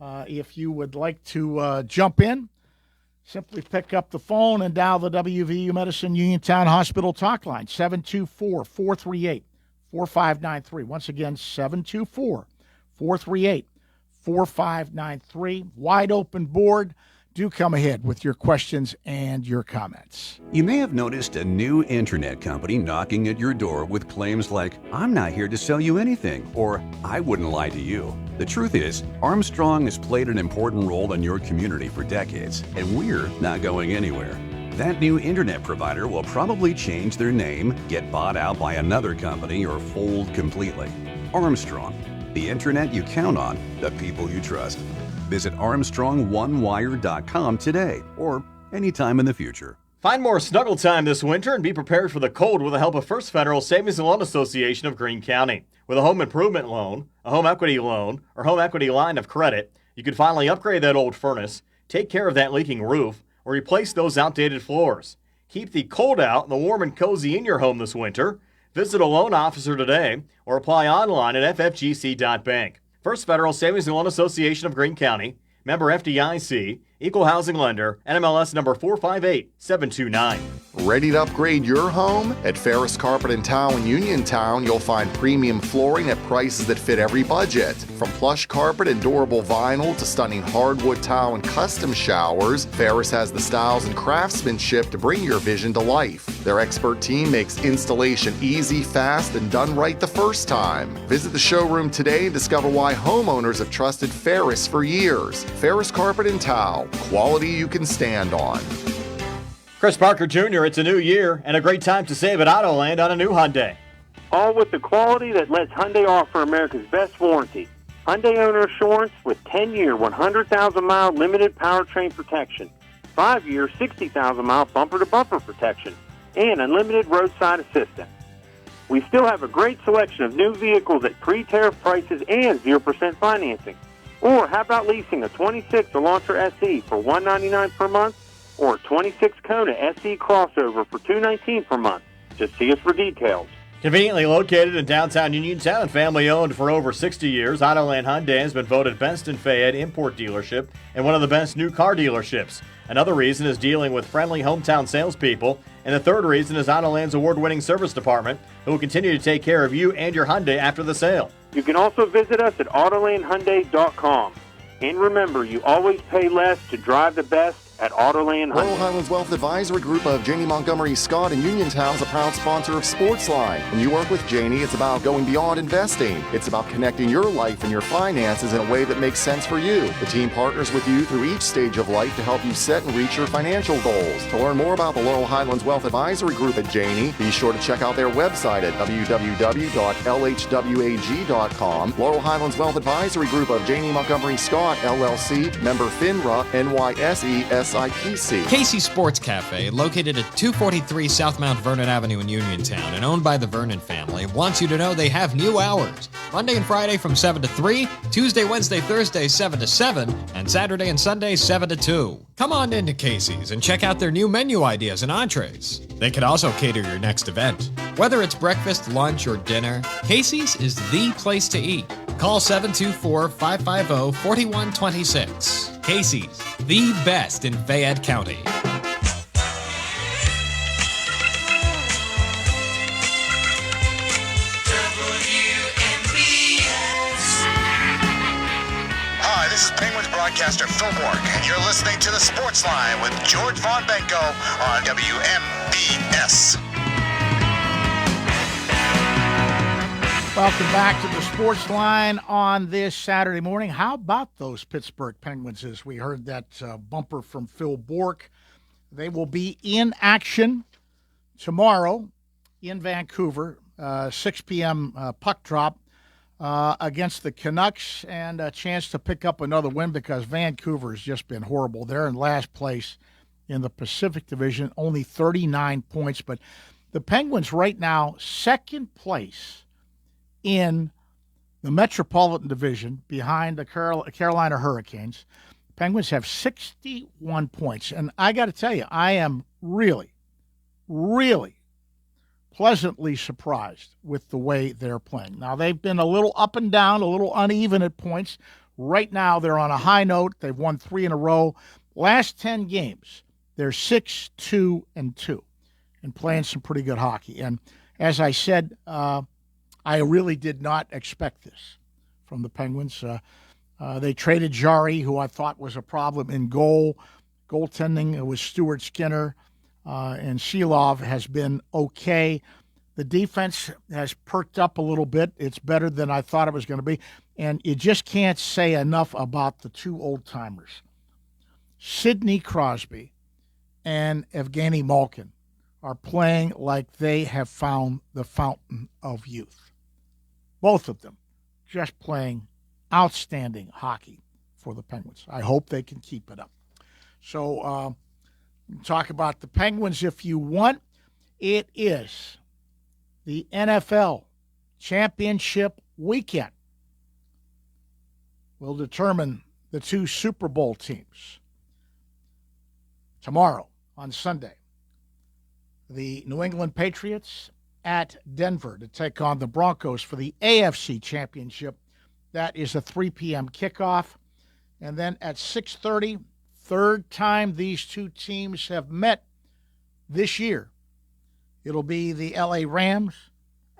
If you would like to jump in, simply pick up the phone and dial the WVU Medicine Uniontown Hospital talk line, 724-438-4593. Once again, 724-438-4593. Wide open board. Do come ahead with your questions and your comments. You may have noticed a new internet company knocking at your door with claims like, "I'm not here to sell you anything," or "I wouldn't lie to you." The truth is, Armstrong has played an important role in your community for decades, and we're not going anywhere. That new internet provider will probably change their name, get bought out by another company, or fold completely. Armstrong, the internet you count on, the people you trust. Visit ArmstrongOneWire.com today or anytime in the future. Find more snuggle time this winter and be prepared for the cold with the help of First Federal Savings and Loan Association of Greene County. With a home improvement loan, a home equity loan, or home equity line of credit, you can finally upgrade that old furnace, take care of that leaking roof, or replace those outdated floors. Keep the cold out and the warm and cozy in your home this winter. Visit a loan officer today or apply online at ffgc.bank. First Federal Savings and Loan Association of Greene County, member FDIC, equal housing lender, NMLS number 458729. Ready to upgrade your home? At Ferris Carpet and Tile in Uniontown, you'll find premium flooring at prices that fit every budget. From plush carpet and durable vinyl to stunning hardwood tile and custom showers, Ferris has the styles and craftsmanship to bring your vision to life. Their expert team makes installation easy, fast, and done right the first time. Visit the showroom today and discover why homeowners have trusted Ferris for years. Ferris Carpet and Tile. Quality you can stand on. Chris Parker Jr., it's a new year and a great time to save at Autoland on a new Hyundai. All with the quality that lets Hyundai offer America's best warranty. Hyundai owner assurance with 10-year, 100,000-mile limited powertrain protection, 5-year, 60,000-mile bumper-to-bumper protection, and unlimited roadside assistance. We still have a great selection of new vehicles at pre-tariff prices and 0% financing. Or how about leasing a 26 Elantra SE for $199 per month or a 26 Kona SE crossover for $219 per month? Just see us for details. Conveniently located in downtown Uniontown and family-owned for over 60 years, Autoland Hyundai has been voted best in Fayette import dealership and one of the best new car dealerships. Another reason is dealing with friendly hometown salespeople, and the third reason is Autoland's award-winning service department, who will continue to take care of you and your Hyundai after the sale. You can also visit us at AutolandHyundai.com. And remember, you always pay less to drive the best at Autoland Hyundai. Laurel Highlands Wealth Advisory Group of Janie Montgomery Scott in Uniontown is a proud sponsor of Sportsline. When you work with Janie, it's about going beyond investing. It's about connecting your life and your finances in a way that makes sense for you. The team partners with you through each stage of life to help you set and reach your financial goals. To learn more about the Laurel Highlands Wealth Advisory Group at Janie, be sure to check out their website at www.lhwag.com. Laurel Highlands Wealth Advisory Group of Janie Montgomery Scott, LLC, member FINRA, NYSE, inside Casey. Casey Sports Cafe, located at 243 South Mount Vernon Avenue in Uniontown and owned by the Vernon family, wants you to know they have new hours. Monday and Friday from 7 to 3, Tuesday, Wednesday, Thursday 7 to 7, and Saturday and Sunday 7 to 2. Come on into Casey's and check out their new menu ideas and entrees. They could also cater your next event. Whether it's breakfast, lunch, or dinner, Casey's is the place to eat. Call 724-550-4126. Casey's, the best in Fayette County. Hi, this is Penguins broadcaster Phil Bork, and you're listening to the Sportsline with George Von Benko on WMBS. Welcome back to the Sports Line on this Saturday morning. How about those Pittsburgh Penguins? As we heard that bumper from Phil Bork, they will be in action tomorrow in Vancouver, 6 p.m. Puck drop against the Canucks, and a chance to pick up another win because Vancouver has just been horrible. They're in last place in the Pacific Division, only 39 points, but the Penguins right now, second place in the Metropolitan Division behind the Carolina Hurricanes. Penguins have 61 points. And I got to tell you, I am really, really pleasantly surprised with the way they're playing. Now, they've been a little up and down, a little uneven at points. Right now, they're on a high note. They've won 3 in a row. Last 10 games, they're 6-2-2 and playing some pretty good hockey. And as I said, I really did not expect this from the Penguins. They traded Jari, who I thought was a problem in goal. Goaltending was Stuart Skinner, and Sheilov has been okay. The defense has perked up a little bit. It's better than I thought it was going to be. And you just can't say enough about the two old-timers. Sidney Crosby and Evgeny Malkin are playing like they have found the fountain of youth. Both of them just playing outstanding hockey for the Penguins. I hope they can keep it up. So talk about the Penguins if you want. It is the NFL Championship weekend. Will determine the two Super Bowl teams. Tomorrow on Sunday, the New England Patriots at Denver to take on the Broncos for the AFC Championship. That is a 3 p.m. kickoff. And then at 6:30, third time these two teams have met this year. It'll be the LA Rams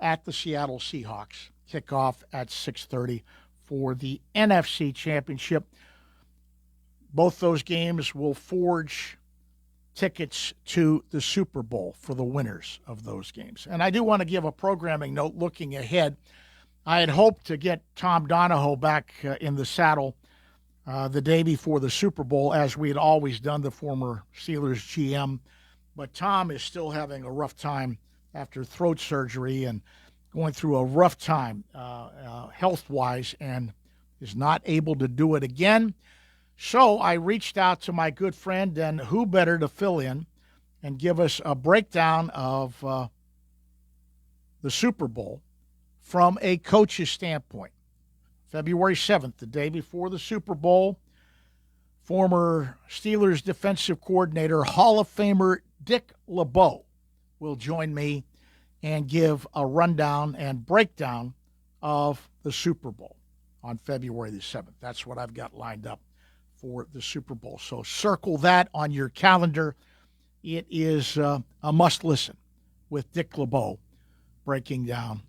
at the Seattle Seahawks. Kickoff at 6:30 for the NFC Championship. Both those games will forge tickets to the Super Bowl for the winners of those games. And I do want to give a programming note looking ahead. I had hoped to get Tom Donahoe back in the saddle the day before the Super Bowl, as we had always done, the former Steelers GM. But Tom is still having a rough time after throat surgery and going through a rough time health-wise, and is not able to do it again. So I reached out to my good friend, and who better to fill in and give us a breakdown of the Super Bowl from a coach's standpoint. February 7th, the day before the Super Bowl, former Steelers defensive coordinator, Hall of Famer Dick LeBeau will join me and give a rundown and breakdown of the Super Bowl on February the 7th. That's what I've got lined up for the Super Bowl. So circle that on your calendar. It is a must-listen with Dick LeBeau breaking down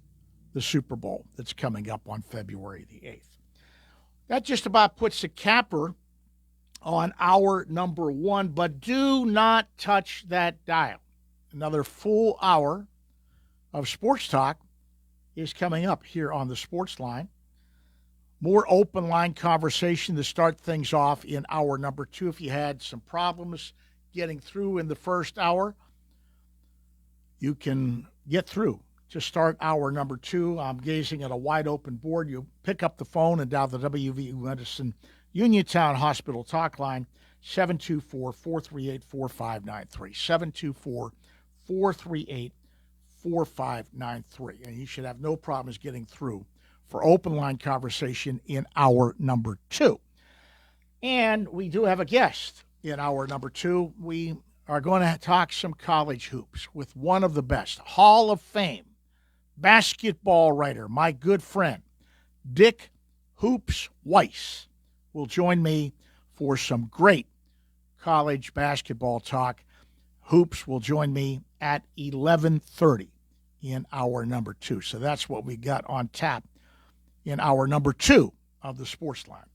the Super Bowl that's coming up on February the 8th. That just about puts a capper on hour number 1, but do not touch that dial. Another full hour of sports talk is coming up here on the Sports Line. More open line conversation to start things off in hour number 2. If you had some problems getting through in the first hour, you can get through to start hour number 2. I'm gazing at a wide open board. You pick up the phone and dial the WVU Medicine Uniontown Hospital talk line, 724-438-4593. 724-438-4593. And you should have no problems getting through for open line conversation in hour number 2. And we do have a guest in hour number 2. We are going to talk some college hoops with one of the best, Hall of Fame basketball writer, my good friend, Dick Hoops Weiss, will join me for some great college basketball talk. Hoops will join me at 11:30 in hour number 2. So that's what we got on tap in hour number 2 of the Sportsline.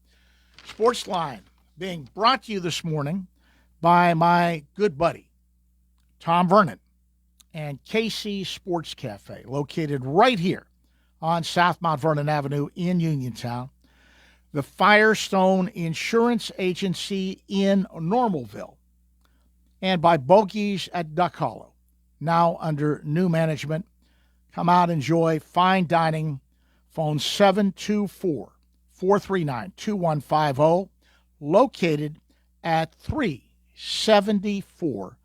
Sportsline being brought to you this morning by my good buddy, Tom Vernon, and KC Sports Cafe, located right here on South Mount Vernon Avenue in Uniontown. The Firestone Insurance Agency in Normalville, and by Bogies at Duck Hollow, now under new management. Come out, enjoy fine dining. Phone 724-439-2150, located at 374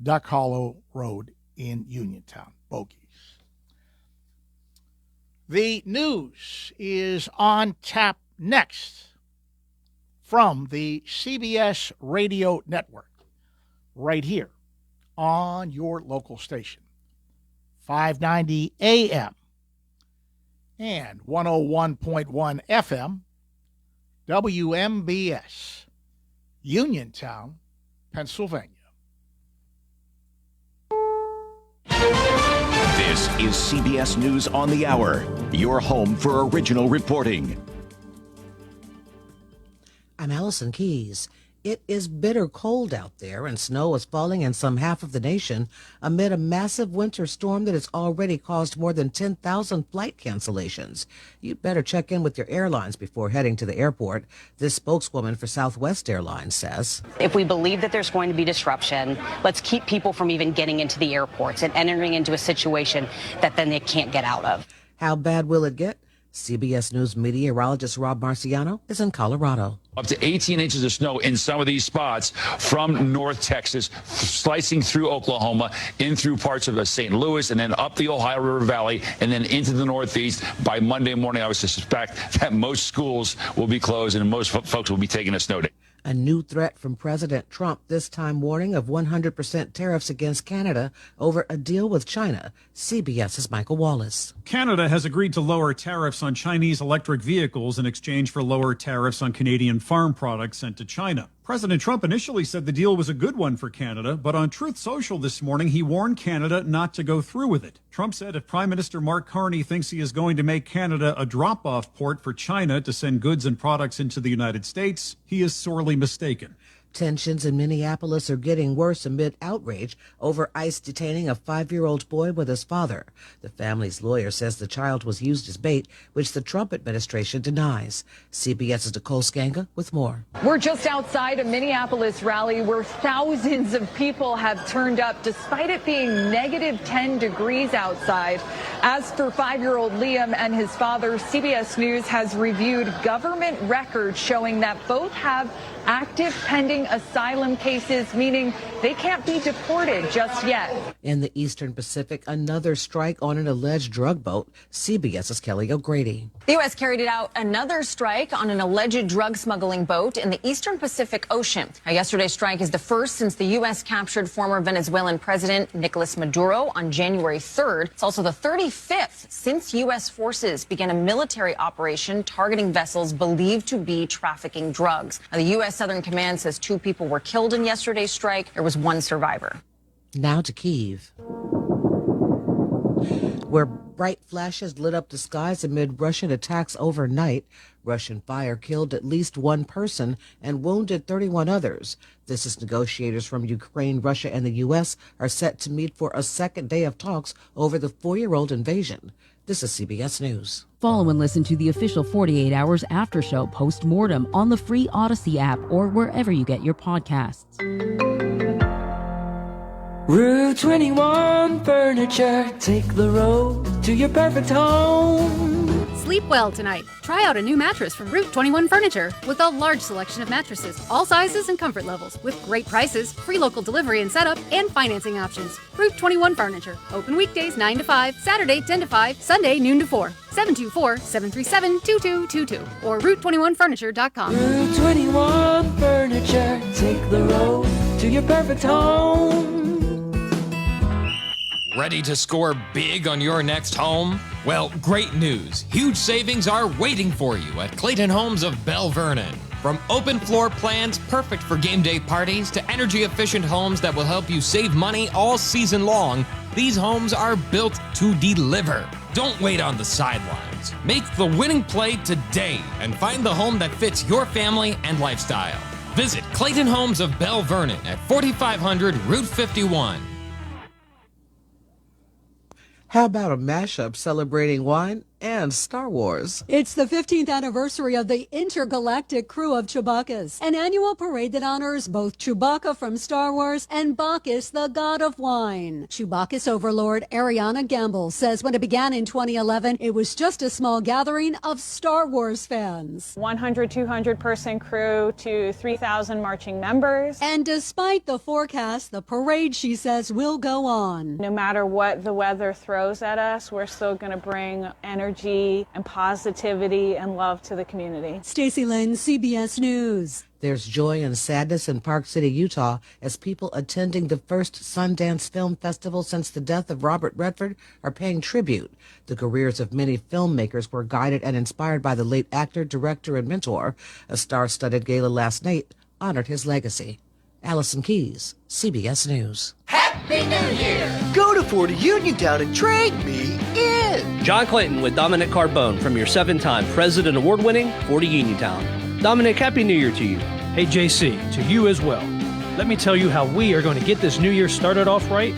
Duck Hollow Road in Uniontown, Bogies. The news is on tap next from the CBS Radio Network, right here on your local station, 590 AM and 101.1 FM, WMBS, Uniontown, Pennsylvania. This is CBS News on the Hour, your home for original reporting. I'm Allison Keys. It is bitter cold out there, and snow is falling in some half of the nation amid a massive winter storm that has already caused more than 10,000 flight cancellations. You'd better check in with your airlines before heading to the airport, this spokeswoman for Southwest Airlines says. If we believe that there's going to be disruption, let's keep people from even getting into the airports and entering into a situation that then they can't get out of. How bad will it get? CBS News meteorologist Rob Marciano is in Colorado. Up to 18 inches of snow in some of these spots from North Texas, slicing through Oklahoma, in through parts of St. Louis, and then up the Ohio River Valley, and then into the Northeast. By Monday morning, I would suspect that most schools will be closed and most folks will be taking a snow day. A new threat from President Trump, this time warning of 100% tariffs against Canada over a deal with China. CBS's Michael Wallace. Canada has agreed to lower tariffs on Chinese electric vehicles in exchange for lower tariffs on Canadian farm products sent to China. President Trump initially said the deal was a good one for Canada, but on Truth Social this morning, he warned Canada not to go through with it. Trump said if Prime Minister Mark Carney thinks he is going to make Canada a drop-off port for China to send goods and products into the United States, he is sorely mistaken. Tensions in Minneapolis are getting worse amid outrage over ICE detaining a 5-year-old boy with his father. The family's lawyer says the child was used as bait, which the Trump administration denies. CBS's Nicole Skanga with more. We're just outside a Minneapolis rally where thousands of people have turned up despite it being negative 10 degrees outside. As for 5-year-old Liam and his father, CBS News has reviewed government records showing that both have active pending asylum cases, meaning they can't be deported just yet. In the Eastern Pacific, another strike on an alleged drug boat. CBS's Kelly O'Grady. The U.S. carried out another strike on an alleged drug smuggling boat in the Eastern Pacific Ocean. Yesterday's strike is the first since the U.S. captured former Venezuelan President Nicolas Maduro on January 3rd. It's also the 35th since U.S. forces began a military operation targeting vessels believed to be trafficking drugs. Now, the U.S. Southern Command says 2 people were killed in yesterday's strike. There was 1 survivor. Now to Kyiv, where bright flashes lit up the skies amid Russian attacks overnight. Russian fire killed at least 1 person and wounded 31 others. This is negotiators from Ukraine, Russia, and the U.S. are set to meet for a second day of talks over the 4-year-old invasion. This is CBS News. Follow and listen to the official 48 Hours After Show post-mortem on the free Odyssey app or wherever you get your podcasts. Route 21 Furniture, take the road to your perfect home. Sleep well tonight. Try out a new mattress from Route 21 Furniture with a large selection of mattresses, all sizes and comfort levels, with great prices, free local delivery and setup, and financing options. Route 21 Furniture. Open weekdays 9 to 5, Saturday 10 to 5, Sunday noon to 4. 724-737-2222 or Route21Furniture.com. Route 21 Furniture. Take the road to your perfect home. Ready to score big on your next home? Well, great news. Huge savings are waiting for you at Clayton Homes of Bell Vernon. From open floor plans perfect for game day parties to energy efficient homes that will help you save money all season long, these homes are built to deliver. Don't wait on the sidelines. Make the winning play today and find the home that fits your family and lifestyle. Visit Clayton Homes of Bell Vernon at 4500 Route 51. How about a mashup celebrating wine and Star Wars? It's the 15th anniversary of the Intergalactic Crew of Chewbacca's, an annual parade that honors both Chewbacca from Star Wars and Bacchus, the god of wine. Chewbacca's overlord, Ariana Gamble, says when it began in 2011, it was just a small gathering of Star Wars fans. 100, 200 person crew to 3,000 marching members. And despite the forecast, the parade, she says, will go on. No matter what the weather throws at us, we're still going to bring energy and positivity and love to the community. Stacey Lynn, CBS News. There's joy and sadness in Park City, Utah, as people attending the first Sundance Film Festival since the death of Robert Redford are paying tribute. The careers of many filmmakers were guided and inspired by the late actor, director, and mentor. A star-studded gala last night honored his legacy. Allison Keys, CBS News. Happy New Year! Go to Ford Uniontown and trade me in. John Clayton with Dominic Carbone from your 7-time President Award-winning Ford Uniontown. Dominic, Happy New Year to you. Hey, JC, to you as well. Let me tell you how we are going to get this new year started off right.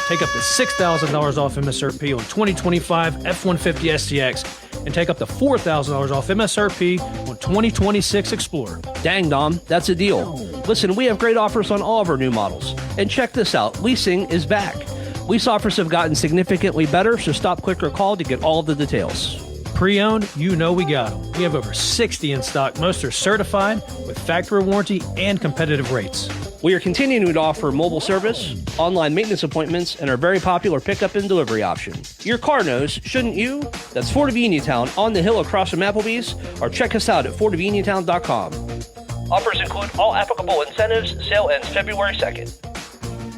Take up to $6,000 off MSRP on 2025 F-150 STX and take up to $4,000 off MSRP on 2026 Explorer. Dang, Dom, that's a deal. Listen, we have great offers on all of our new models. And check this out, leasing is back. Lease offers have gotten significantly better, so stop, click, or call to get all of the details. Pre-owned, you know we got them. We have over 60 in stock. Most are certified with factory warranty and competitive rates. We are continuing to offer mobile service, online maintenance appointments, and our very popular pickup and delivery option. Your car knows, shouldn't you? That's Ford of Uniontown on the hill across from Applebee's, or check us out at FordofUniontown.com. Offers include all applicable incentives. Sale ends February 2nd.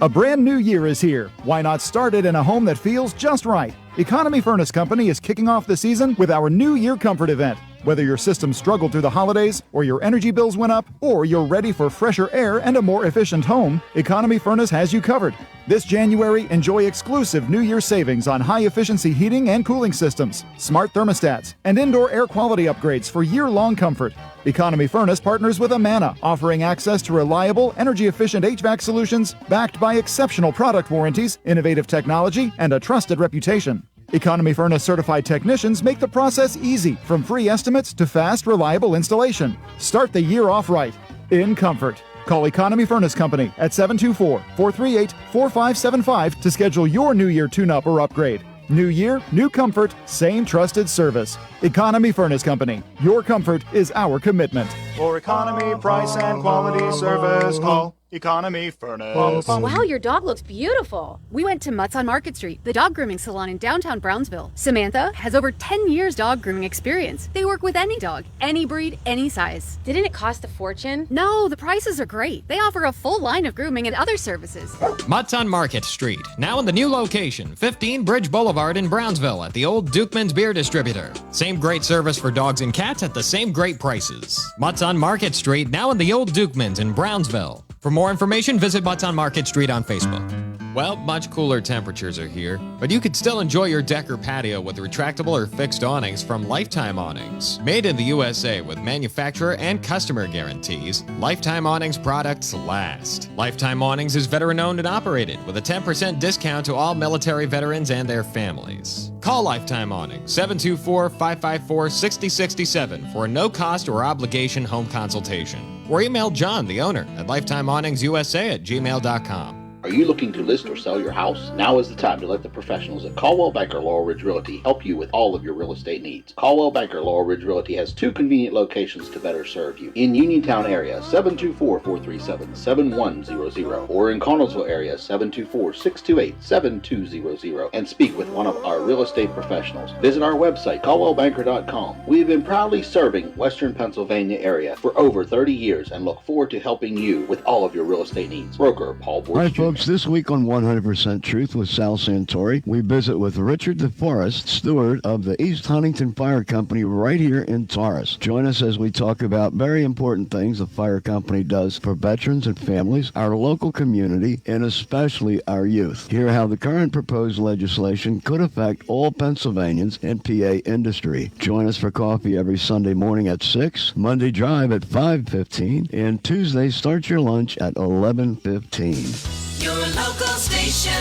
A brand new year is here. Why not start it in a home that feels just right? Economy Furnace Company is kicking off the season with our New Year Comfort event. Whether your system struggled through the holidays, or your energy bills went up, or you're ready for fresher air and a more efficient home, Economy Furnace has you covered. This January, enjoy exclusive New Year savings on high-efficiency heating and cooling systems, smart thermostats, and indoor air quality upgrades for year-long comfort. Economy Furnace partners with Amana, offering access to reliable, energy-efficient HVAC solutions backed by exceptional product warranties, innovative technology, and a trusted reputation. Economy Furnace certified technicians make the process easy, from free estimates to fast, reliable installation. Start the year off right, in comfort. Call Economy Furnace Company at 724-438-4575 to schedule your New Year tune-up or upgrade. New year, new comfort, same trusted service. Economy Furnace Company. Your comfort is our commitment. For economy, price, and quality service, call Economy Furnace. Wow, your dog looks beautiful. We went to Mutts on Market Street, the dog grooming salon in downtown Brownsville. Samantha has over 10 years dog grooming experience. They work with any dog, any breed, any size. Didn't it cost a fortune? No, the prices are great. They offer a full line of grooming and other services. Mutts on Market Street, now in the new location, 15 Bridge Boulevard in Brownsville at the old Dukeman's Beer Distributor. Same great service for dogs and cats at the same great prices. Mutts on Market Street, now in the old Dukeman's in Brownsville. For more information, visit Mutts on Market Street on Facebook. Well, much cooler temperatures are here, but you could still enjoy your deck or patio with retractable or fixed awnings from Lifetime Awnings. Made in the USA with manufacturer and customer guarantees, Lifetime Awnings products last. Lifetime Awnings is veteran-owned and operated with a 10% discount to all military veterans and their families. Call Lifetime Awnings, 724-554-6067 for a no-cost or obligation home consultation. Or email John, the owner, at lifetimeawningsusa@gmail.com. Are you looking to list or sell your house? Now is the time to let the professionals at Caldwell Banker Laurel Ridge Realty help you with all of your real estate needs. Caldwell Banker Laurel Ridge Realty has 2 convenient locations to better serve you. In Uniontown area, 724-437-7100, or in Connellsville area, 724-628-7200, and speak with one of our real estate professionals. Visit our website, caldwellbanker.com. We have been proudly serving Western Pennsylvania area for over 30 years and look forward to helping you with all of your real estate needs. Broker Paul Boyce. All right, folks, this week on 100% Truth with Sal Santori, we visit with Richard DeForest, steward of the East Huntington Fire Company right here in Taurus. Join us as we talk about very important things the fire company does for veterans and families, our local community, and especially our youth. Hear how the current proposed legislation could affect all Pennsylvanians and PA industry. Join us for coffee every Sunday morning at 6, Monday drive at 5:15, and Tuesday start your lunch at 11:15. Your local station,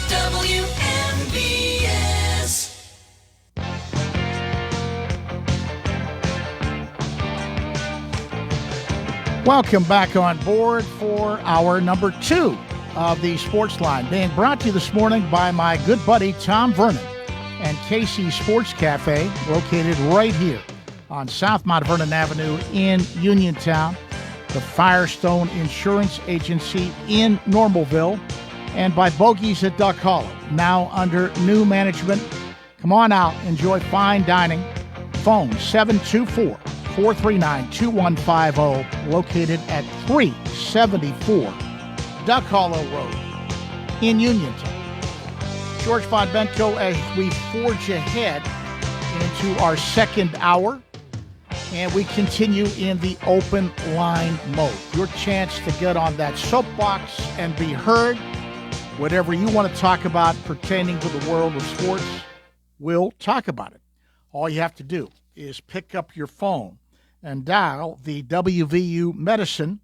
WMBS. Welcome back on board for hour number 2 of the Sportsline, being brought to you this morning by my good buddy Tom Vernon and Casey's Sports Cafe, located right here on South Mount Vernon Avenue in Uniontown. The Firestone Insurance Agency in Normalville, and by Bogies at Duck Hollow, now under new management. Come on out, enjoy fine dining. Phone 724-439-2150, located at 374 Duck Hollow Road in Uniontown. George Von Benko as we forge ahead into our second hour. And we continue in the open line mode. Your chance to get on that soapbox and be heard. Whatever you want to talk about pertaining to the world of sports, we'll talk about it. All you have to do is pick up your phone and dial the WVU Medicine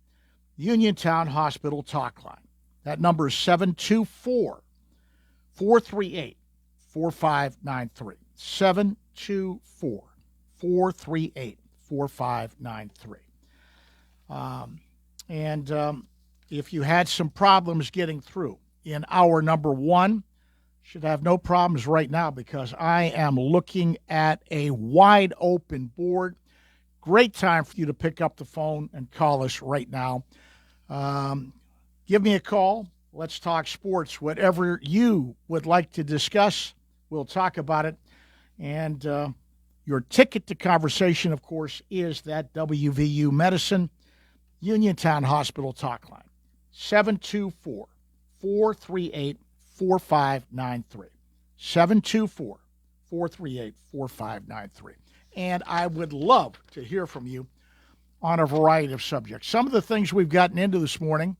Uniontown Hospital talk line. That number is 724-438-4593. 724-438-4593. If you had some problems getting through in hour number 1, should have no problems right now because I am looking at a wide open board. Great time for you to pick up the phone and call us right now. Give me a call. Let's talk sports. Whatever you would like to discuss, we'll talk about it. And your ticket to conversation, of course, is that WVU Medicine Uniontown Hospital talk line, 724-438-4593, 724-438-4593. And I would love to hear from you on a variety of subjects. Some of the things we've gotten into this morning,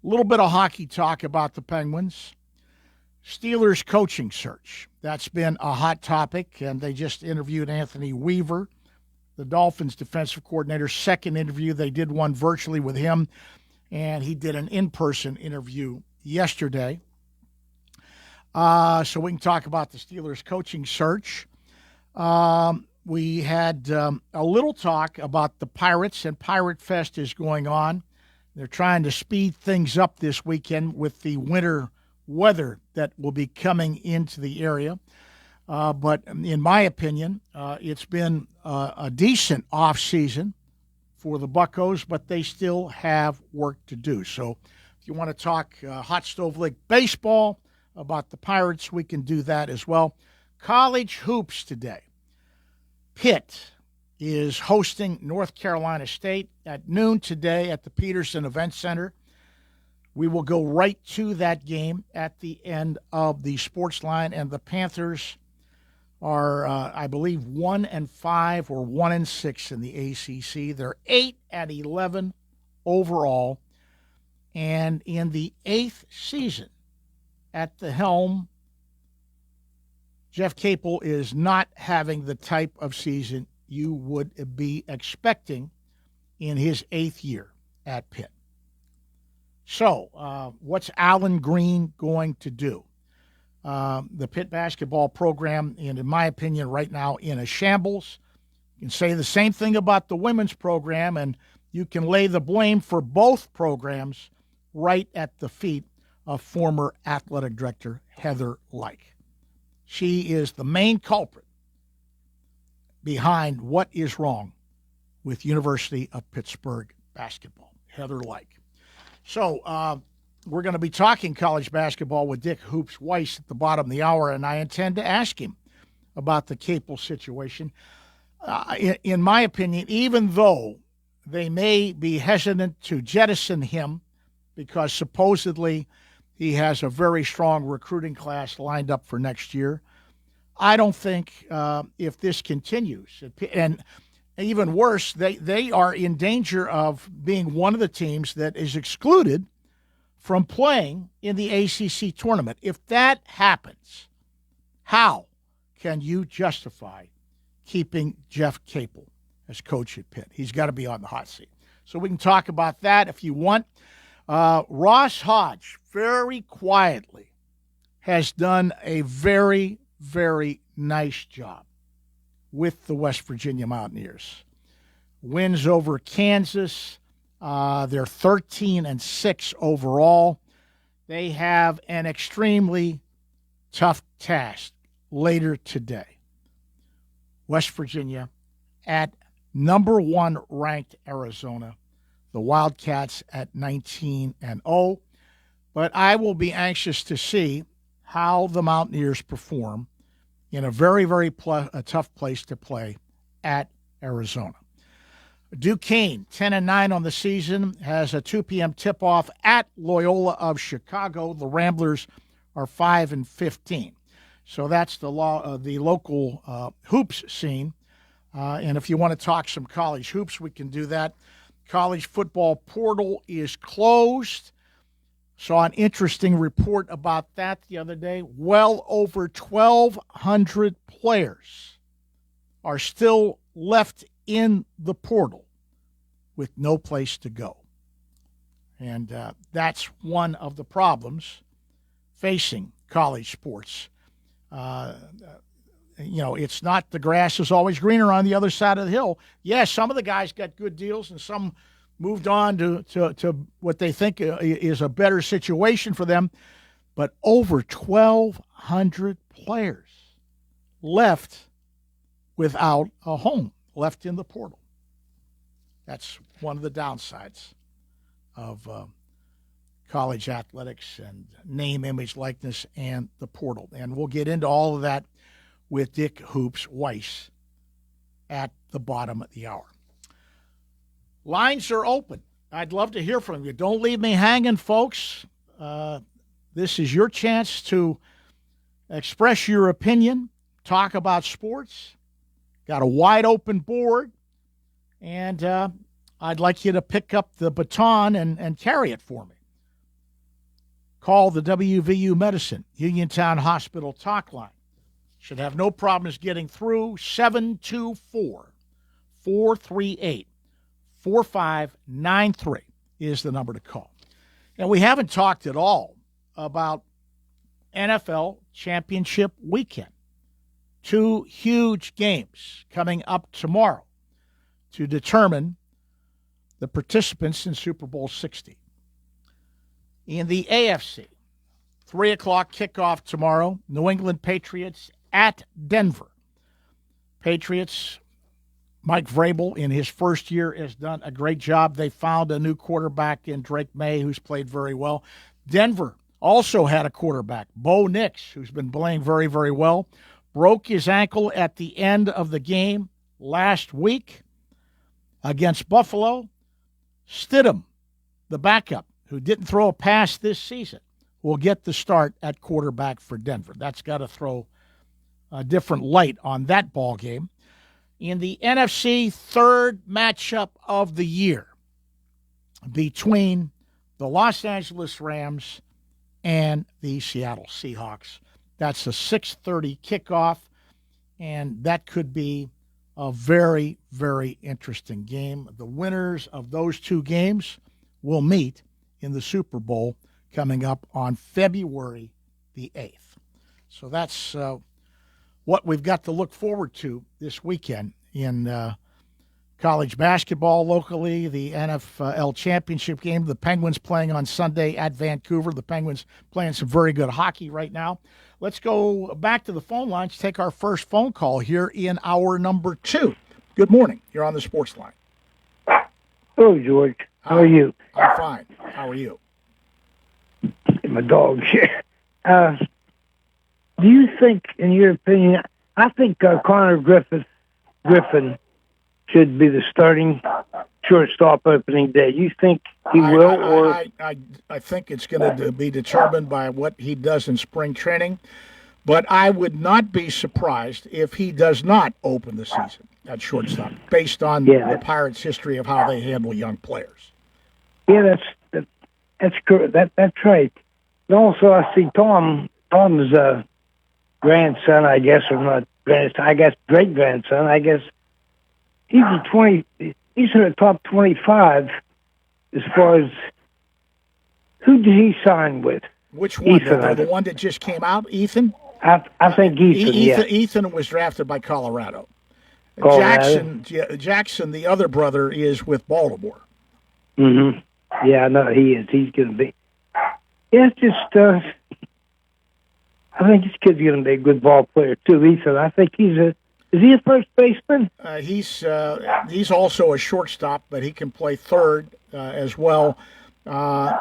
a little bit of hockey talk about the Penguins, Steelers coaching search. That's been a hot topic, and they just interviewed Anthony Weaver, the Dolphins defensive coordinator. Second interview, they did one virtually with him, and he did an in-person interview yesterday. So we can talk about the Steelers coaching search. We had a little talk about the Pirates, and Pirate Fest is going on. They're trying to speed things up this weekend with the winter weather that will be coming into the area. But in my opinion, it's been a decent off-season for the Buccos, but they still have work to do. So if you want to talk Hot Stove League baseball about the Pirates, we can do that as well. College hoops today. Pitt is hosting North Carolina State at noon today at the Peterson Event Center. We will go right to that game at the end of the Sportsline, and the Panthers are, I believe, 1-5 or 1-6 in the ACC. They're 8-11 overall, and in the 8th season at the helm, Jeff Capel is not having the type of season you would be expecting in his 8th year at Pitt. So, what's Alan Green going to do? The Pitt basketball program, and in my opinion, right now in a shambles. You can say the same thing about the women's program, and you can lay the blame for both programs right at the feet of former athletic director Heather Lyke. She is the main culprit behind what is wrong with University of Pittsburgh basketball, Heather Lyke. So we're going to be talking college basketball with Dick Hoops Weiss at the bottom of the hour, and I intend to ask him about the Capel situation. In my opinion, even though they may be hesitant to jettison him because supposedly he has a very strong recruiting class lined up for next year, I don't think if this continues, and even worse, they are in danger of being one of the teams that is excluded from playing in the ACC tournament. If that happens, how can you justify keeping Jeff Capel as coach at Pitt? He's got to be on the hot seat. So we can talk about that if you want. Ross Hodge, very quietly, has done a very, very nice job with the West Virginia Mountaineers. Wins over Kansas. They're 13-6 overall. They have an extremely tough task later today. West Virginia at number 1 ranked Arizona. The Wildcats at 19-0. But I will be anxious to see how the Mountaineers perform in a very, very tough place to play at Arizona. Duquesne, 10-9 on the season, has a 2 p.m. tip-off at Loyola of Chicago. The Ramblers are 5-15. So that's the local hoops scene. And if you want to talk some college hoops, we can do that. College football portal is closed. Saw an interesting report about that the other day. Well over 1,200 players are still left in the portal with no place to go. And that's one of the problems facing college sports. It's not the grass is always greener on the other side of the hill. Yes, some of the guys got good deals and some moved on to what they think is a better situation for them. But over 1,200 players left without a home, left in the portal. That's one of the downsides of college athletics and name, image, likeness, and the portal. And we'll get into all of that with Dick Hoops Weiss at the bottom of the hour. Lines are open. I'd love to hear from you. Don't leave me hanging, folks. This is your chance to express your opinion, talk about sports. Got a wide open board, and I'd like you to pick up the baton and carry it for me. Call the WVU Medicine Uniontown Hospital talk line. Should have no problems getting through. 724-438-4593 is the number to call. And we haven't talked at all about NFL Championship Weekend. 2 huge games coming up tomorrow to determine the participants in Super Bowl 60. In the AFC, 3 o'clock kickoff tomorrow, New England Patriots at Denver. Patriots, Mike Vrabel, in his first year, has done a great job. They found a new quarterback in Drake May, who's played very well. Denver also had a quarterback, Bo Nix, who's been playing very, very well. Broke his ankle at the end of the game last week against Buffalo. Stidham, the backup, who didn't throw a pass this season, will get the start at quarterback for Denver. That's got to throw a different light on that ball game. In the NFC, third matchup of the year between the Los Angeles Rams and the Seattle Seahawks. That's a 6:30 kickoff, and that could be a very, very interesting game. The winners of those 2 games will meet in the Super Bowl coming up on February the 8th. So that's what we've got to look forward to this weekend in College basketball locally, the NFL championship game. The Penguins playing on Sunday at Vancouver. The Penguins playing some very good hockey right now. Let's go back to the phone lines, take our first phone call here in hour number 2. Good morning. You're on the Sportsline. Hello, George. How are you? I'm fine. How are you? My dog. Do you think, in your opinion, I think Connor Griffin should be the starting shortstop opening day. You think he will? I think it's going to be determined by what he does in spring training, but I would not be surprised if he does not open the season at shortstop, based on the Pirates' history of how they handle young players. Yeah, that's correct. That's right. And also, I see Tom's grandson, I guess, or not grandson, I guess great grandson. I guess he's he's in the top 25 as far as who did he sign with? Which one? The one that just came out, Ethan? I think Ethan. Ethan was drafted by Colorado. Jackson, the other brother, is with Baltimore. Mm-hmm. Yeah, no, he is. He's going to be. Yeah, it's just. I think this kid's going to be a good ball player too, Ethan. I think is he a first baseman? He's also a shortstop, but he can play third as well.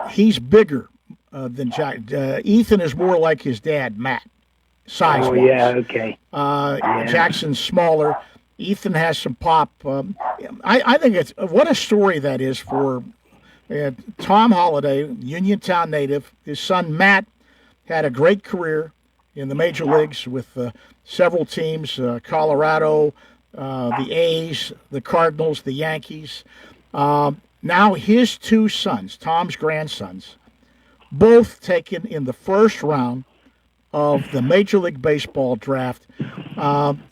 He's bigger than Jack. Ethan is more like his dad, Matt, size-wise. Oh, yeah, okay. Jackson's smaller. Ethan has some pop. I think it's what a story that is for Tom Holliday, Uniontown native. His son Matt had a great career in the major leagues with several teams: Colorado, the A's, the Cardinals, the Yankees. Now his two sons, Tom's grandsons, both taken in the first round of the Major League Baseball draft.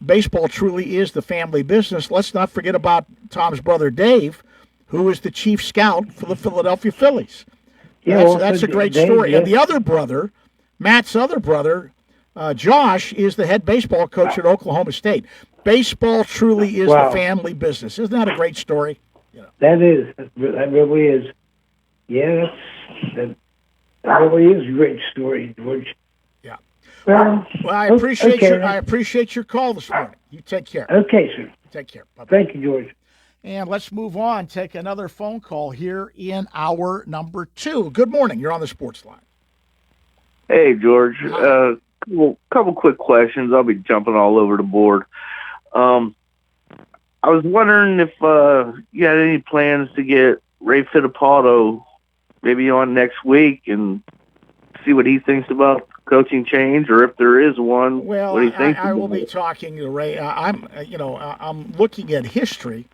Baseball truly is the family business. Let's not forget about Tom's brother Dave, who is the chief scout for the Philadelphia Phillies. Yeah, that's a great story. And the other brother, Matt's other brother, Josh, is the head baseball coach at Oklahoma State. Baseball truly is the family business. Isn't that a great story? That is. That really is. Yeah, that really is a great story, George. Yeah. Well, I appreciate your call this morning. You take care. Okay, sir. Take care. Bye-bye. Thank you, George. And let's move on. Take another phone call here in hour number 2. Good morning. You're on the Sports Line. Hey, George. Couple quick questions. I'll be jumping all over the board. I was wondering if you had any plans to get Ray Fittipaldo maybe on next week and see what he thinks about coaching change, or if there is one, what he thinks. I will be talking to Ray. I'm looking at history,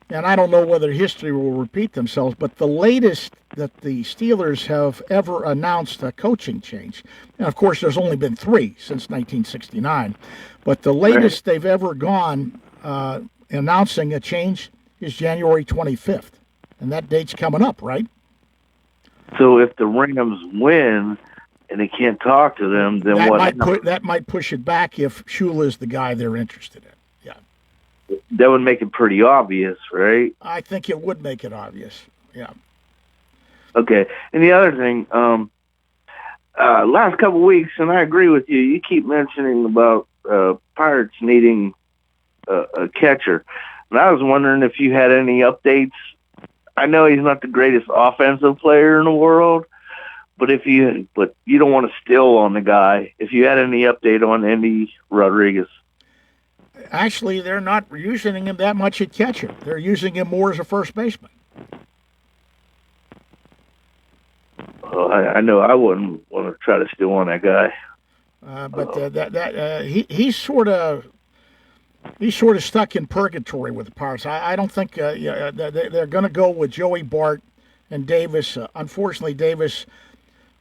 and I don't know whether history will repeat themselves, but the latest that the Steelers have ever announced a coaching change, and of course there's only been 3 since 1969, but the latest they've ever gone announcing a change is January 25th, and that date's coming up, right? So if the Rams win and they can't talk to them, then that might push it back if Shula is the guy they're interested in. Yeah, that would make it pretty obvious, right? I think it would make it obvious. Yeah. Okay, and the other thing, last couple of weeks, and I agree with you. You keep mentioning about Pirates needing a catcher, and I was wondering if you had any updates. I know he's not the greatest offensive player in the world, but you don't want to steal on the guy. If you had any update on Andy Rodriguez. Actually, they're not using him that much at catcher. They're using him more as a first baseman. Well, I know I wouldn't want to try to steal on that guy. But he's sort of stuck in purgatory with the Pirates. I don't think they're going to go with Joey Bart and Davis. Unfortunately, Davis,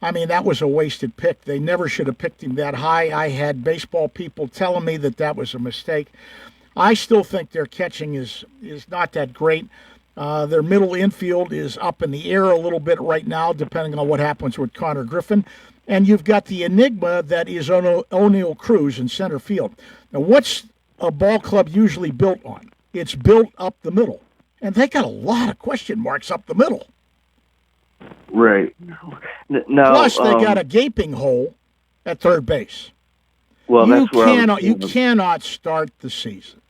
that was a wasted pick. They never should have picked him that high. I had baseball people telling me that was a mistake. I still think their catching is not that great. Their middle infield is up in the air a little bit right now, depending on what happens with Connor Griffin. And you've got the enigma that is O'Neal Cruz in center field. Now, what's a ball club usually built on? It's built up the middle. And they got a lot of question marks up the middle. Right. No. Plus, they got a gaping hole at third base. Well, that's where you cannot start the season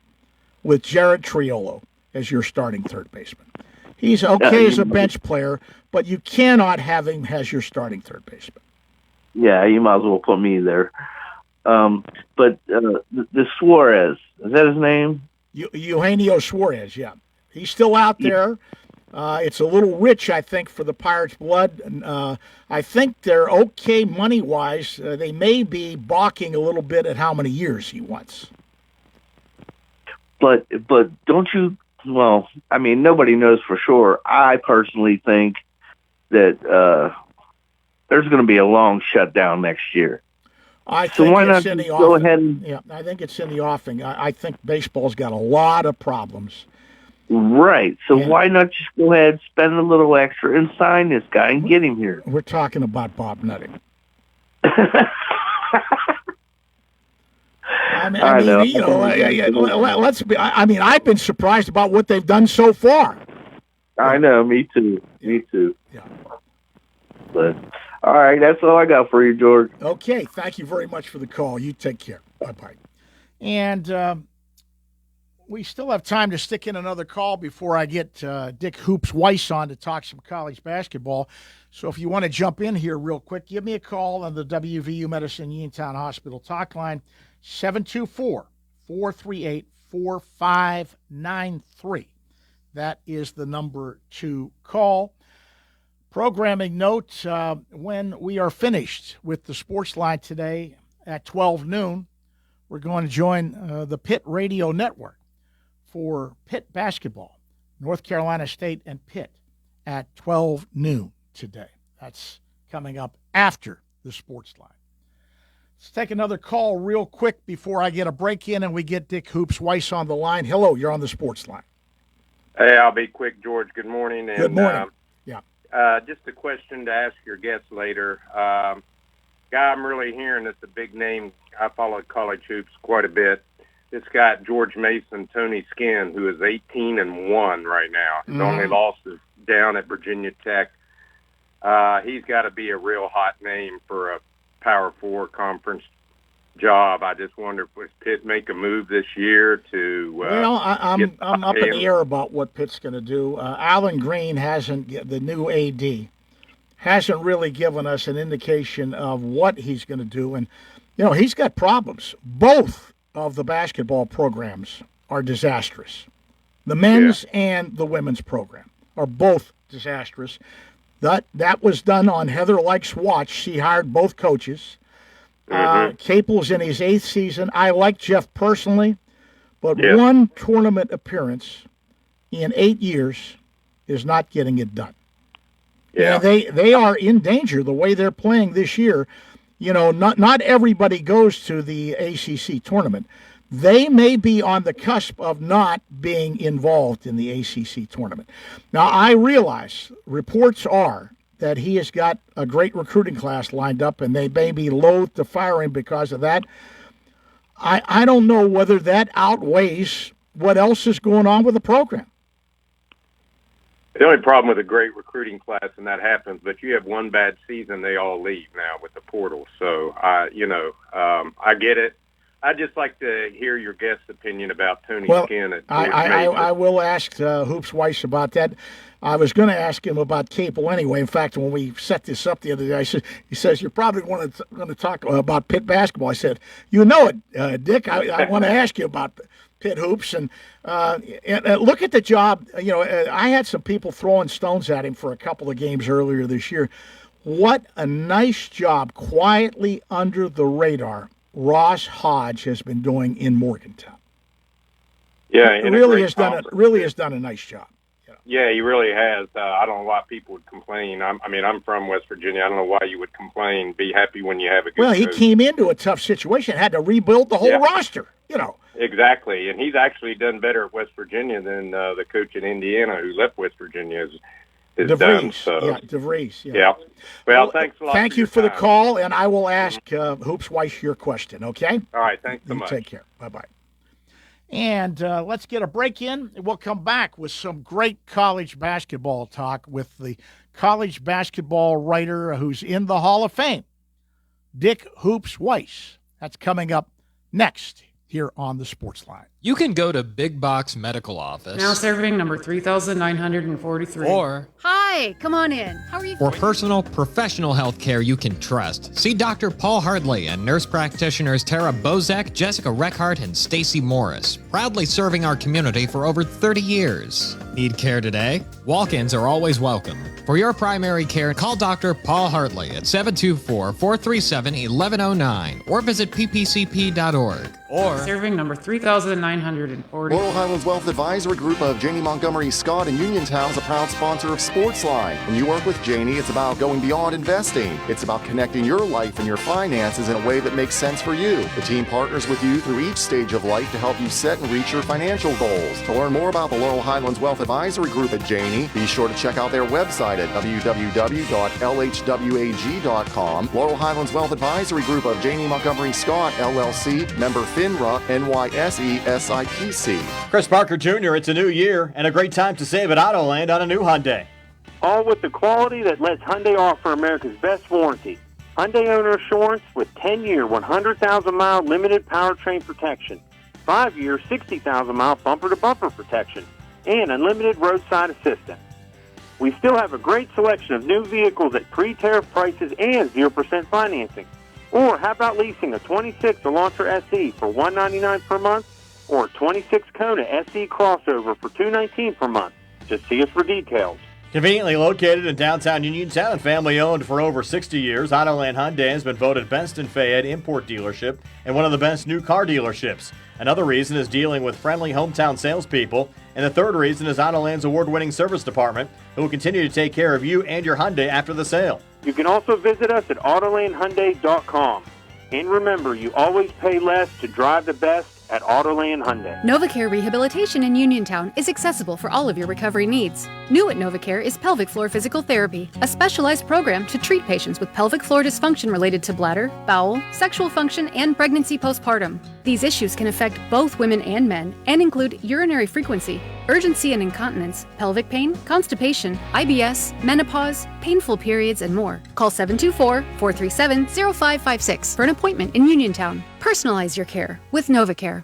with Jared Triolo as your starting third baseman. He's okay as a bench player, but you cannot have him as your starting third baseman. Yeah, you might as well put me there. But the Suarez, is that his name? Eugenio Suarez, yeah. He's still out there. It's a little rich, I think, for the Pirates' blood. I think they're okay money-wise. They may be balking a little bit at how many years he wants. But don't you? Well, I mean, nobody knows for sure. I personally think that there's going to be a long shutdown next year. I think why it's not in the go offing. ahead and Yeah, I think it's in the offing. I think baseball's got a lot of problems. Right. So why not just go ahead, spend a little extra, and sign this guy and get him here? We're talking about Bob Nutting. I mean, you know, let's be. I mean, I've been surprised about what they've done so far. I know. Me too. Me too. Yeah. But all right, that's all I got for you, George. Okay. Thank you very much for the call. You take care. Bye-bye. And we still have time to stick in another call before I get Dick Hoops Weiss on to talk some college basketball. So if you want to jump in here real quick, give me a call on the WVU Medicine Uniontown Hospital talk line, 724-438-4593. That is the number to call. Programming note, when we are finished with the Sportsline today at 12 noon, we're going to join the Pitt Radio Network for Pitt basketball, North Carolina State and Pitt at 12 noon today. That's coming up after the Sportsline. Let's take another call real quick before I get a break in and we get Dick Hoops Weiss on the line. Hello, you're on the Sportsline. Hey, I'll be quick, George. Good morning. And, Good morning. just a question to ask your guest later. Guy I'm really hearing that's a big name. I follow college hoops quite a bit. This guy, George Mason, Tony Skinn, who is 18-1 right now. His only loss is down at Virginia Tech. He's got to be a real hot name for a Power 4 conference job. I just wonder if Pitt make a move this year to. Well, I'm up in the air about what Pitt's going to do. Alan Green the new AD, hasn't really given us an indication of what he's going to do, and you know he's got problems. Both of the basketball programs are disastrous. The men's and the women's program are both disastrous. That was done on Heather Lyke's watch. She hired both coaches. Capel's in his 8th season. I like Jeff personally, but one tournament appearance in 8 years is not getting it done. Yeah, they are in danger the way they're playing this year. You know, not everybody goes to the ACC tournament. They may be on the cusp of not being involved in the ACC tournament. Now, I realize reports are that he has got a great recruiting class lined up, and they may be loath to fire him because of that. I don't know whether that outweighs what else is going on with the program. The only problem with a great recruiting class, and that happens, but you have one bad season, they all leave now with the portal. So, I get it. I'd just like to hear your guest's opinion about Tony Skinn. I will ask Hoops Weiss about that. I was going to ask him about Capel anyway. In fact, when we set this up the other day, he says, you're probably going to talk about Pitt basketball. I said, you know it, Dick. I want to ask you about Pitt hoops. And look at the job. You know, I had some people throwing stones at him for a couple of games earlier this year. What a nice job, quietly under the radar, Ross Hodge has been doing in Morgantown. Yeah, he really has done a nice job. You know? Yeah, he really has. I don't know why people would complain. I'm from West Virginia. I don't know why you would complain. Be happy when you have a good Well, he coach. came into a tough situation, had to rebuild the whole roster. You know. Exactly, and he's actually done better at West Virginia than the coach in Indiana who left West Virginia is done. So. Yeah, DeVries. Yeah. Well, thanks a lot. Thank you for the call, and I will ask Hoops Weiss your question, okay? All right, thanks so much. Take care. Bye-bye. And let's get a break in. We'll come back with some great college basketball talk with the college basketball writer who's in the Hall of Fame, Dick Hoops Weiss. That's coming up next here on the Sportsline. You can go to Big Box Medical Office. Now serving number 3,943. Or Hi, come on in. How are you? for personal, professional health care you can trust, see Dr. Paul Hardley and nurse practitioners Tara Bozek, Jessica Reckhart, and Stacy Morris, proudly serving our community for over 30 years. Need care today? Walk-ins are always welcome. For your primary care, call Dr. Paul Hartley at 724-437-1109 or visit ppcp.org. Or serving number 3,940. Laurel Highlands Wealth Advisory Group of Janie Montgomery Scott in Uniontown is a proud sponsor of Sportsline. When you work with Janie, it's about going beyond investing. It's about connecting your life and your finances in a way that makes sense for you. The team partners with you through each stage of life to help you set and reach your financial goals. To learn more about the Laurel Highlands Wealth Advisory Group at Janie, be sure to check out their website at www.lhwag.com. Laurel Highlands Wealth Advisory Group of Janie Montgomery Scott, LLC, member FINRA, NYSE, SIPC. Chris Parker Jr., it's a new year and a great time to save at Autoland on a new Hyundai. All with the quality that lets Hyundai offer America's best warranty. Hyundai Owner Assurance with 10-year, 100,000-mile limited powertrain protection, 5-year, 60,000-mile bumper-to-bumper protection, and unlimited roadside assistance. We still have a great selection of new vehicles at pre-tariff prices and 0% financing. Or how about leasing a 26 Elantra SE for $199 per month or a 26 Kona SE crossover for $219 per month? Just see us for details. Conveniently located in downtown Uniontown and family-owned for over 60 years, Autoland Hyundai has been voted best in Fayette import dealership and one of the best new car dealerships. Another reason is dealing with friendly hometown salespeople, and the third reason is Autoland's award-winning service department, who will continue to take care of you and your Hyundai after the sale. You can also visit us at AutolandHyundai.com. And remember, you always pay less to drive the best at Autoland Hyundai. NovaCare Rehabilitation in Uniontown is accessible for all of your recovery needs. New at NovaCare is pelvic floor physical therapy, a specialized program to treat patients with pelvic floor dysfunction related to bladder, bowel, sexual function, and pregnancy postpartum. These issues can affect both women and men and include urinary frequency, urgency and incontinence, pelvic pain, constipation, IBS, menopause, painful periods, and more. Call 724-437-0556 for an appointment in Uniontown. Personalize your care with NovaCare.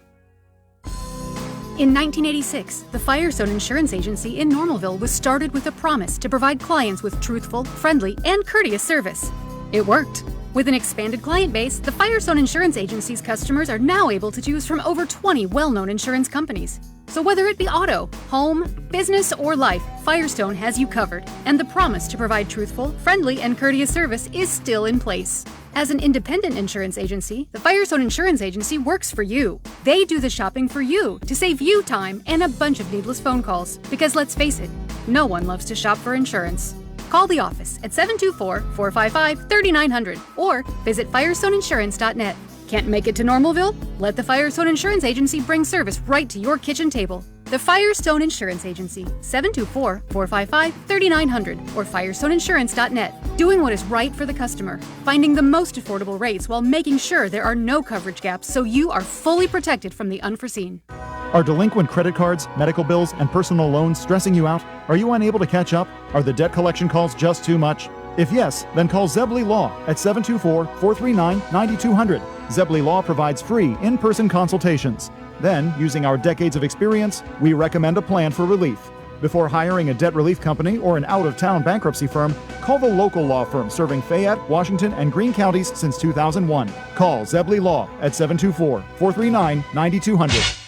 In 1986, the Firestone Insurance Agency in Normalville was started with a promise to provide clients with truthful, friendly, and courteous service. It worked. With an expanded client base, the Firestone Insurance Agency's customers are now able to choose from over 20 well-known insurance companies. So whether it be auto, home, business, or life, Firestone has you covered, and the promise to provide truthful, friendly, and courteous service is still in place. As an independent insurance agency, the Firestone Insurance Agency works for you. They do the shopping for you to save you time and a bunch of needless phone calls. Because let's face it, no one loves to shop for insurance. Call the office at 724-455-3900 or visit firestoneinsurance.net. Can't make it to Normalville? Let the Firestone Insurance Agency bring service right to your kitchen table. The Firestone Insurance Agency, 724-455-3900 or firestoneinsurance.net. Doing what is right for the customer, finding the most affordable rates while making sure there are no coverage gaps so you are fully protected from the unforeseen. Are delinquent credit cards, medical bills, and personal loans stressing you out? Are you unable to catch up? Are the debt collection calls just too much? If yes, then call Zebley Law at 724-439-9200. Zebley Law provides free in-person consultations. Then, using our decades of experience, we recommend a plan for relief. Before hiring a debt relief company or an out-of-town bankruptcy firm, call the local law firm serving Fayette, Washington, and Greene counties since 2001. Call Zebley Law at 724-439-9200.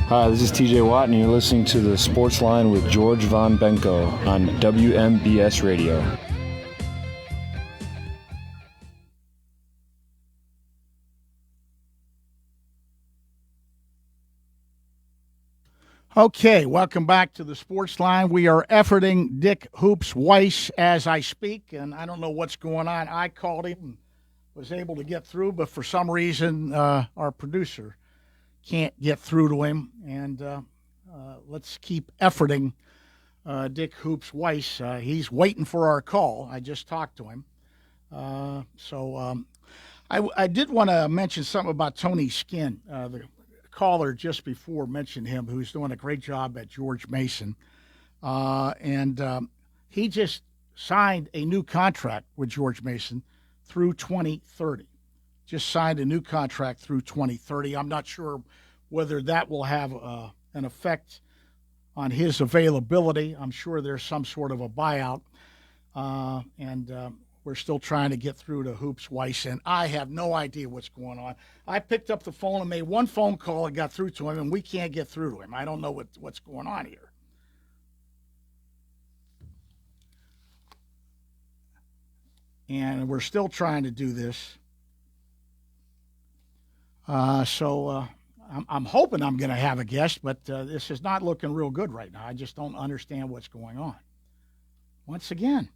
Hi, this is TJ Watt, and you're listening to the Sportsline with George Von Benko on WMBS Radio. Okay, welcome back to the Sportsline. We are efforting Dick Hoops Weiss as I speak, and I don't know what's going on. I called him and was able to get through, but for some reason, our producer can't get through to him, and let's keep efforting Dick Hoops Weiss. He's waiting for our call. I just talked to him. I did want to mention something about Tony Skinn. The caller just before mentioned him, who's doing a great job at George Mason. He just signed a new contract with George Mason through 2030. Just signed a new contract through 2030. I'm not sure whether that will have an effect on his availability. I'm sure there's some sort of a buyout. We're still trying to get through to Hoops Weiss, and I have no idea what's going on. I picked up the phone and made one phone call and got through to him, and we can't get through to him. I don't know what's going on here. And we're still trying to do this. I'm hoping I'm going to have a guest, but this is not looking real good right now. I just don't understand what's going on. Once again,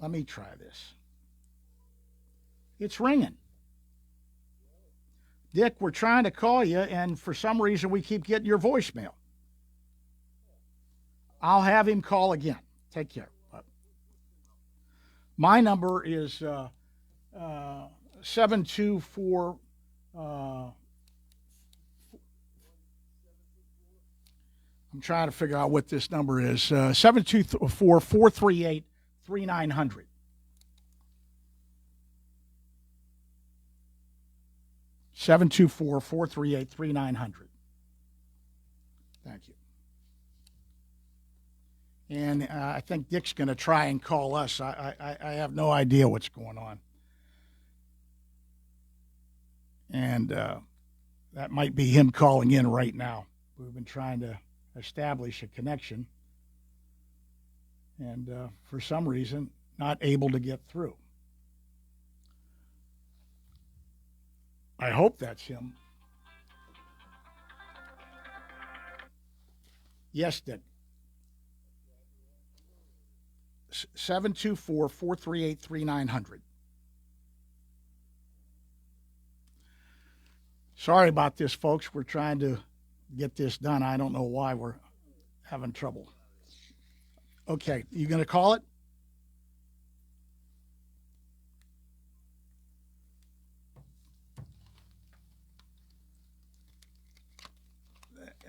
let me try this. It's ringing. Dick, we're trying to call you, and for some reason we keep getting your voicemail. I'll have him call again. Take care. My number is 724. I'm trying to figure out what this number is. 724-438-3900. 724-438-3900. Thank you. And I think Dick's going to try and call us. I have no idea what's going on. And that might be him calling in right now. We've been trying to establish a connection. And for some reason, not able to get through. I hope that's him. Yes, Dick. 724-438-3900. Sorry about this, folks. We're trying to get this done. I don't know why we're having trouble. Okay, you going to call it?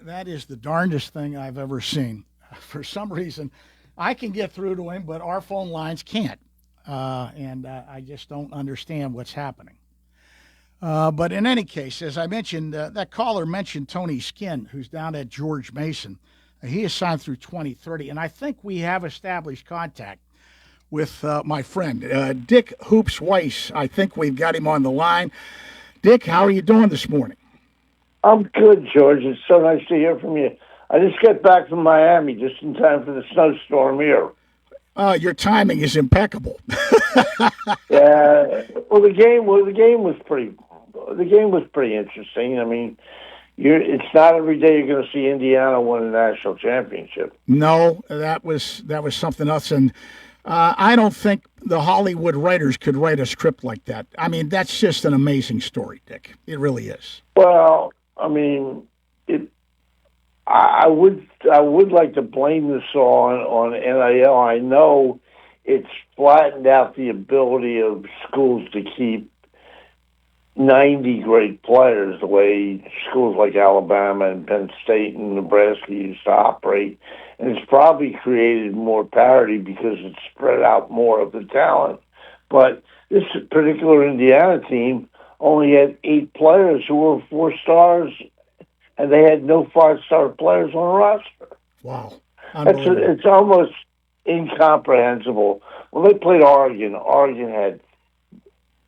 That is the darndest thing I've ever seen. For some reason, I can get through to him, but our phone lines can't. I just don't understand what's happening. But in any case, as I mentioned, that caller mentioned Tony Skinn, who's down at George Mason. He is signed through 2030, and I think we have established contact with my friend, Dick Hoops Weiss. I think we've got him on the line. Dick, how are you doing this morning? I'm good, George. It's so nice to hear from you. I just got back from Miami just in time for the snowstorm here. Your timing is impeccable. Yeah. Well, the game was pretty interesting. I mean, it's not every day you're going to see Indiana win a national championship. No, that was something else, and I don't think the Hollywood writers could write a script like that. I mean, that's just an amazing story, Dick. It really is. Well, I mean, I would like to blame this on NIL. I know it's flattened out the ability of schools to keep 90 great players the way schools like Alabama and Penn State and Nebraska used to operate. And it's probably created more parity because it's spread out more of the talent. But this particular Indiana team only had 8 players who were 4 stars, and they had no 5-star players on the roster. Wow. It's almost incomprehensible. When they played Oregon had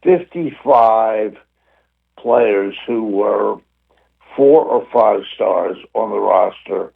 55 players who were 4 or 5 stars on the roster.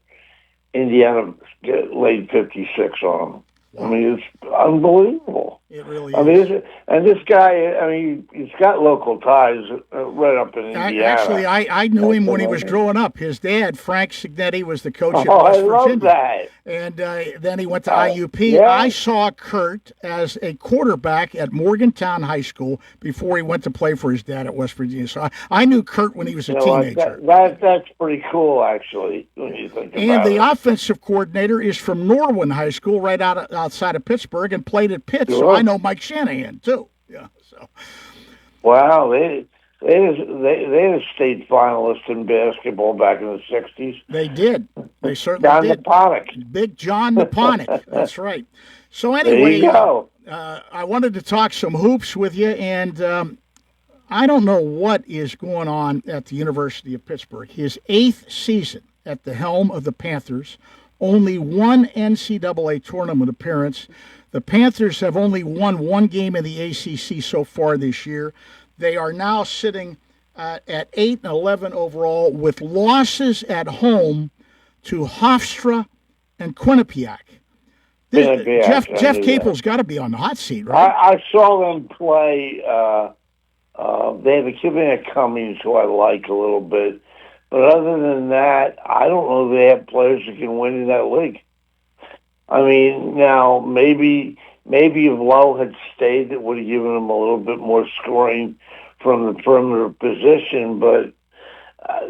Indiana laid 56 on them. Wow. I mean, it's unbelievable. It really I mean, this guy, I mean, he's got local ties right up in Indiana. Actually, I knew him when he was growing up. His dad, Frank Signetti, was the coach at West I Virginia. love that. And then he went to IUP. yeah. I saw Kurt as a quarterback at Morgantown High School before he went to play for his dad at West Virginia. So I knew Kurt when he was a teenager. That's pretty cool, actually, when you think about it. And the offensive coordinator is from Norwin High School, right outside of Pittsburgh, and played at Pitt. Sure. So I know Mike Shanahan too. Yeah. So. Wow, they had a state finalist in basketball back in the '60s. They did. They certainly John did. Neponic. Big John Neponic. That's right. So anyway, there you go. I wanted to talk some hoops with you, and I don't know what is going on at the University of Pittsburgh. His 8th season at the helm of the Panthers, only one NCAA tournament appearance. The Panthers have only won one game in the ACC so far this year. They are now sitting at 8-11 overall, with losses at home to Hofstra and Quinnipiac. Jeff Capel's got to be on the hot seat, right? I saw them play. They have a kid at Cummings who I like a little bit. But other than that, I don't know if they have players who can win in that league. I mean, now, maybe if Lowe had stayed, it would have given them a little bit more scoring from the perimeter position, but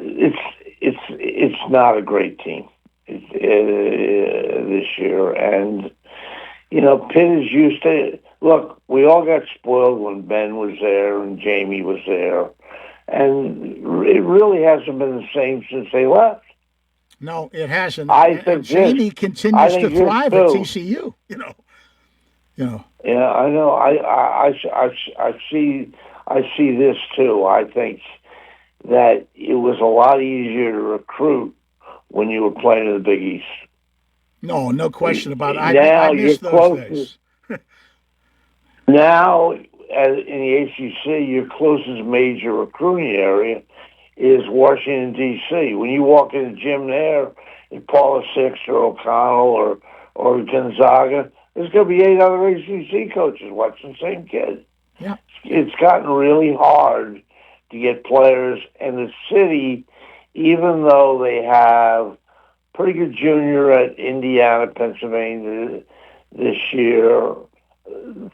it's not a great team this year. And, you know, Pitt is used to... Look, we all got spoiled when Ben was there and Jamie was there. And it really hasn't been the same since they left. No, it hasn't. I think Jamie continues to thrive at TCU. You know. Yeah, I know. I see this too. I think that it was a lot easier to recruit when you were playing in the Big East. No question about it. I miss those days. Now, in the ACC, your closest major recruiting area is Washington, D.C. When you walk in the gym there, in Paula Six or O'Connell or Gonzaga, there's going to be 8 other ACC coaches watching the same kid. Yeah. It's gotten really hard to get players, and the city, even though they have pretty good junior at Indiana, Pennsylvania this year,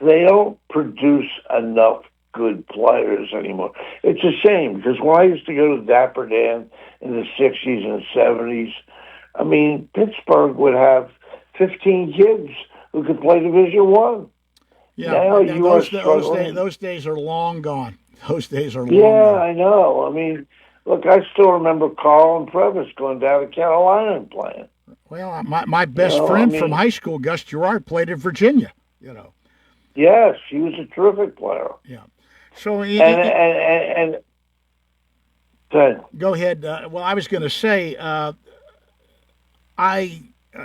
they don't produce enough good players anymore. It's a shame, because when I used to go to Dapper Dan in the 60s and 70s, I mean, Pittsburgh would have 15 kids who could play Division I. Yeah, now you are struggling. Those days are long gone. Those days are long Yeah, gone. I know. I mean, look, I still remember Carl and Previs going down to Carolina and playing. Well, my best friend from high school, Gus Gerard, played in Virginia. You know. Yes, he was a terrific player. Yeah. So and go ahead. Well, I was going to say, I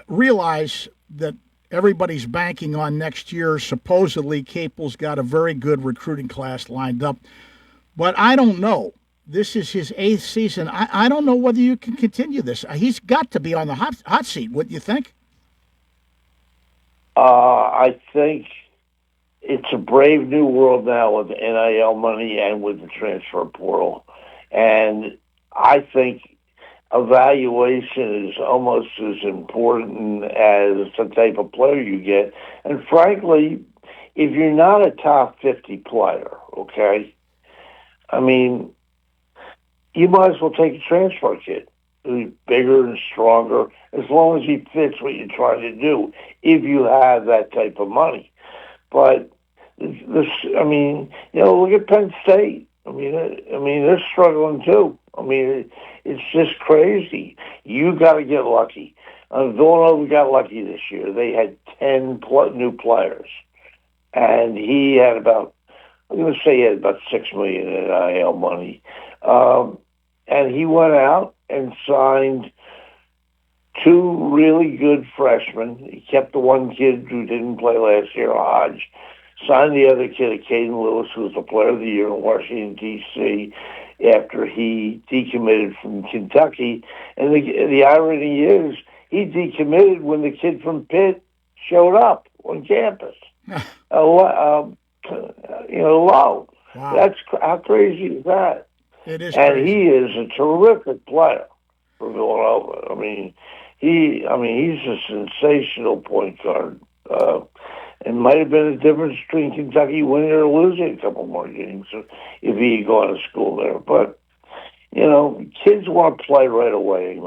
realize that everybody's banking on next year. Supposedly, Capel's got a very good recruiting class lined up, but I don't know. This is his 8th season. I don't know whether you can continue this. He's got to be on the hot seat. What do you think? I think it's a brave new world now with NIL money and with the transfer portal. And I think evaluation is almost as important as the type of player you get. And frankly, if you're not a top 50 player, okay, I mean, you might as well take a transfer kid who's bigger and stronger, as long as he fits what you're trying to do, if you have that type of money. But this, I mean, you know, look at Penn State. I mean, they're struggling too. I mean, it's just crazy. You got to get lucky. Villanova got lucky this year. They had 10 new players, and he had about, I'm going to say he had about $6 million in NIL money, and he went out and signed 2 really good freshmen. He kept the one kid who didn't play last year, Hodge. Signed the other kid, Caden Lewis, who was the player of the year in Washington, D.C., after he decommitted from Kentucky. And the irony is, he decommitted when the kid from Pitt showed up on campus. low. Wow. That's how crazy is that? It is And crazy. he is a terrific player for Villanova. He's a sensational point guard. It might have been a difference between Kentucky winning or losing a couple more games if he had gone to school there. But, kids want to play right away.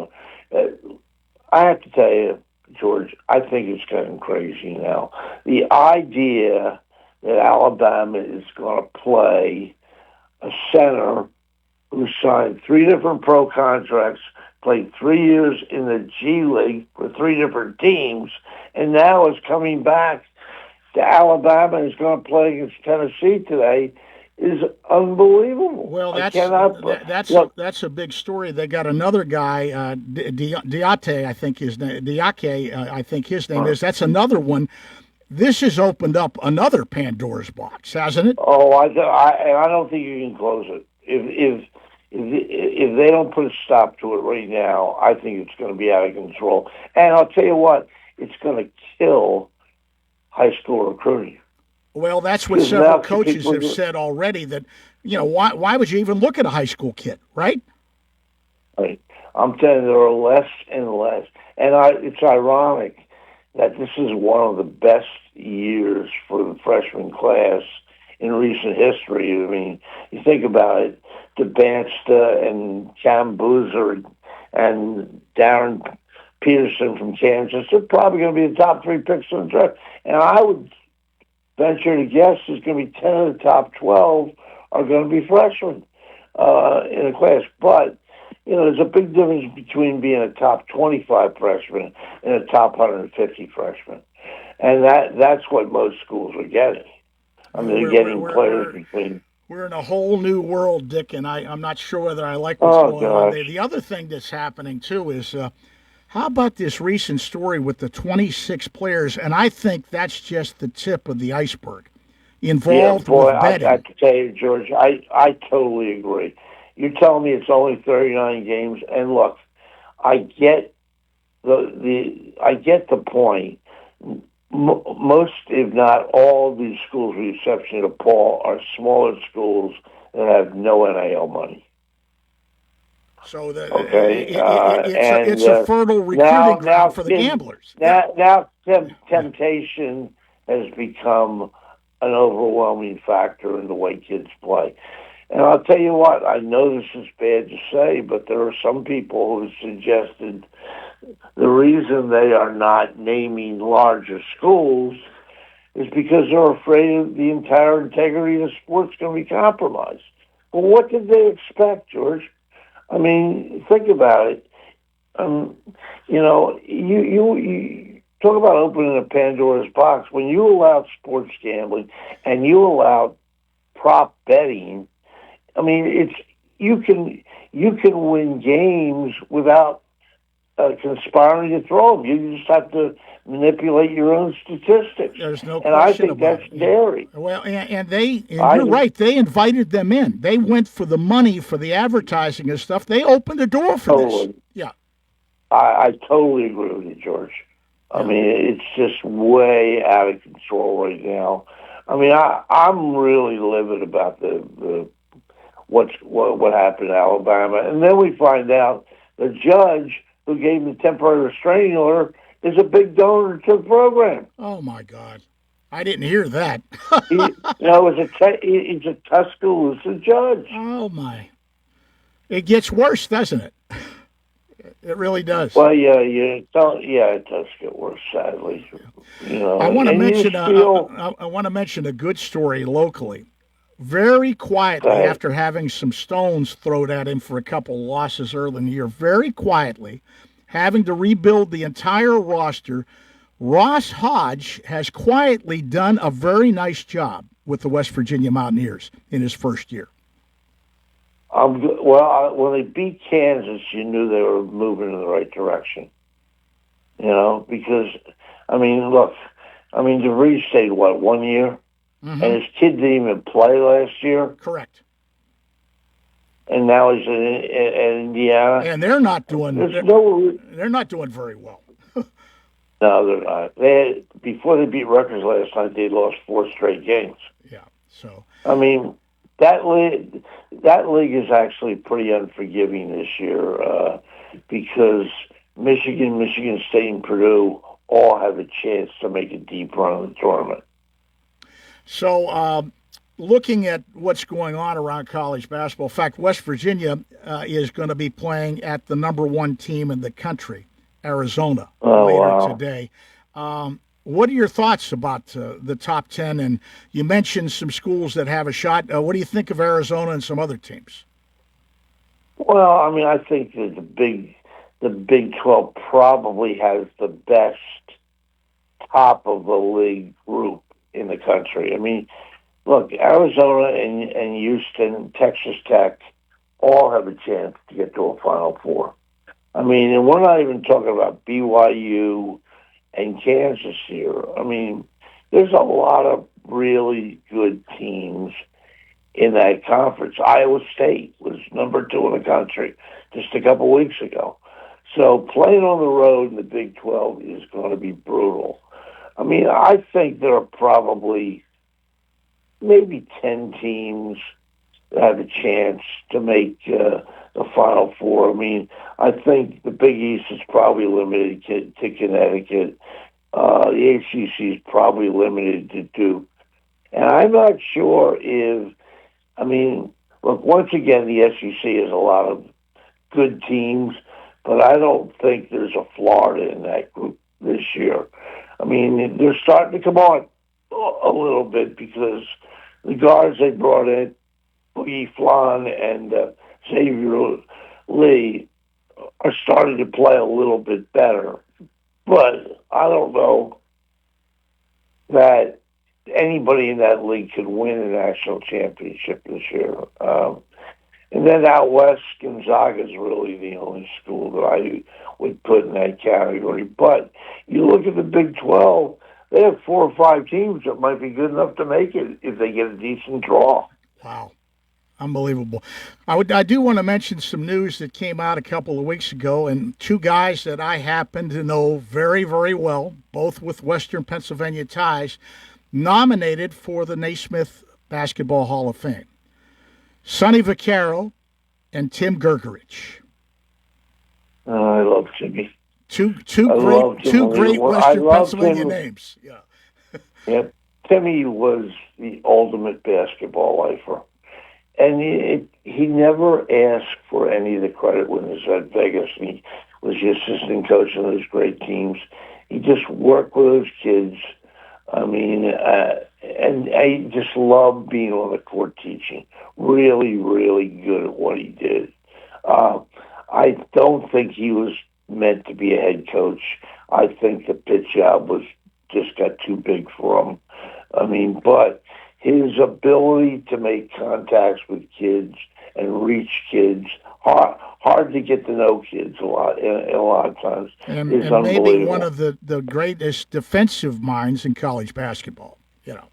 I have to tell you, George, I think it's getting crazy now. The idea that Alabama is going to play a center who signed 3 different pro contracts, played 3 years in the G League for 3 different teams, and now is coming back to Alabama and is going to play against Tennessee today is unbelievable. Well, that's a big story. They got another guy, Diate, I think his name. Diake, I think his name is. That's another one. This has opened up another Pandora's box, hasn't it? Oh, I don't think you can close it. If they don't put a stop to it right now, I think it's going to be out of control. And I'll tell you what, it's going to kill high school recruiting. Well, that's what several coaches have said already, that, why would you even look at a high school kid, right? Right. I'm telling you, there are less and less. And it's ironic that this is one of the best years for the freshman class in recent history. You think about it, DeBansta and Cam Boozer and Darren Peterson from Kansas, they're probably going to be the top 3 picks in the draft. And I would venture to guess there's going to be 10 of the top 12 are going to be freshmen in a class. But, there's a big difference between being a top 25 freshman and a top 150 freshman. And that's what most schools are getting. They're getting players between. We're in a whole new world, Dick, and I'm not sure whether I like what's going on there. The other thing that's happening, too, is how about this recent story with the 26 players? And I think that's just the tip of the iceberg involved with betting. I have to tell you, George, I totally agree. You're telling me it's only 39 games, and look, I get the point. Most, if not all, of these schools, with the exception of Paul, are smaller schools that have no NIL money. So it's a fertile recruiting ground for the gamblers. Now temptation has become an overwhelming factor in the way kids play. And I'll tell you what, I know this is bad to say, but there are some people who suggested the reason they are not naming larger schools is because they're afraid of the entire integrity of the sport's going to be compromised. Well, what did they expect, George? Think about it. You talk about opening a Pandora's box. When you allow sports gambling and you allow prop betting, you can win games without conspiring to throw them. You just have to manipulate your own statistics. There's no question. And I think that's scary. Well, you're right. They invited them in. They went for the money, for the advertising and stuff. They opened the door for this. Yeah. I totally agree with you, George. It's just way out of control right now. I'm really livid about what happened in Alabama. And then we find out the judge who gave him the temporary restraining order is a big donor to the program. Oh, my God. I didn't hear that. He's a Tuscaloosa judge. Oh, my. It gets worse, doesn't it? It really does. Well, it does get worse, sadly. I want to mention a good story locally. Very quietly, after having some stones thrown at him for a couple losses early in the year, very quietly, having to rebuild the entire roster, Ross Hodge has quietly done a very nice job with the West Virginia Mountaineers in his first year. When they beat Kansas, you knew they were moving in the right direction. Because, look, DeVries stayed, 1 year? Mm-hmm. And his kid didn't even play last year? Correct. And now he's in Indiana? And they're not doing very well. No, they're not. Before they beat Rutgers last night, they lost 4 straight games. Yeah. So I mean, that league is actually pretty unforgiving this year because Michigan State, and Purdue all have a chance to make a deep run in the tournament. So, looking at what's going on around college basketball, in fact, West Virginia is going to be playing at the number 1 team in the country, Arizona, later today. What are your thoughts about the top 10? And you mentioned some schools that have a shot. What do you think of Arizona and some other teams? Well, I mean, I think that the Big 12 probably has the best top of the league group in the country. I mean, look, Arizona and Houston, Texas Tech, all have a chance to get to a Final Four. I mean, and we're not even talking about BYU and Kansas here. I mean, there's a lot of really good teams in that conference. Iowa State was number 2 in the country just a couple weeks ago. So playing on the road in the Big 12 is going to be brutal. I mean, I think there are probably maybe 10 teams that have a chance to make the Final Four. I mean, I think the Big East is probably limited to Connecticut. The ACC is probably limited to Duke. And I'm not sure I mean, look, once again, the SEC has a lot of good teams, but I don't think there's a Florida in that group this year. I mean, they're starting to come on a little bit because the guards they brought in, Boogie Flan and Xavier Lee, are starting to play a little bit better. But I don't know that anybody in that league could win a national championship this year. And then out west, Gonzaga is really the only school that I would put in that category. But you look at the Big 12, they have 4 or 5 teams that might be good enough to make it if they get a decent draw. Wow. Unbelievable. I do want to mention some news that came out a couple of weeks ago, and 2 guys that I happen to know very, very well, both with Western Pennsylvania ties, nominated for the Naismith Basketball Hall of Fame. Sonny Vaccaro and Tim Gergerich. I love Timmy. Two great Western Pennsylvania names. Yeah. Yep. Timmy was the ultimate basketball lifer. And he never asked for any of the credit when he was at Vegas. He was the assistant coach on those great teams. He just worked with those kids. I mean, and I just loved being on the court teaching. Really, really good at what he did. I don't think he was meant to be a head coach. I think the pit job just got too big for him. I mean, but his ability to make contacts with kids and reach kids, hard to get to know kids a lot of times, and is unbelievable. Maybe one of the greatest defensive minds in college basketball. You know,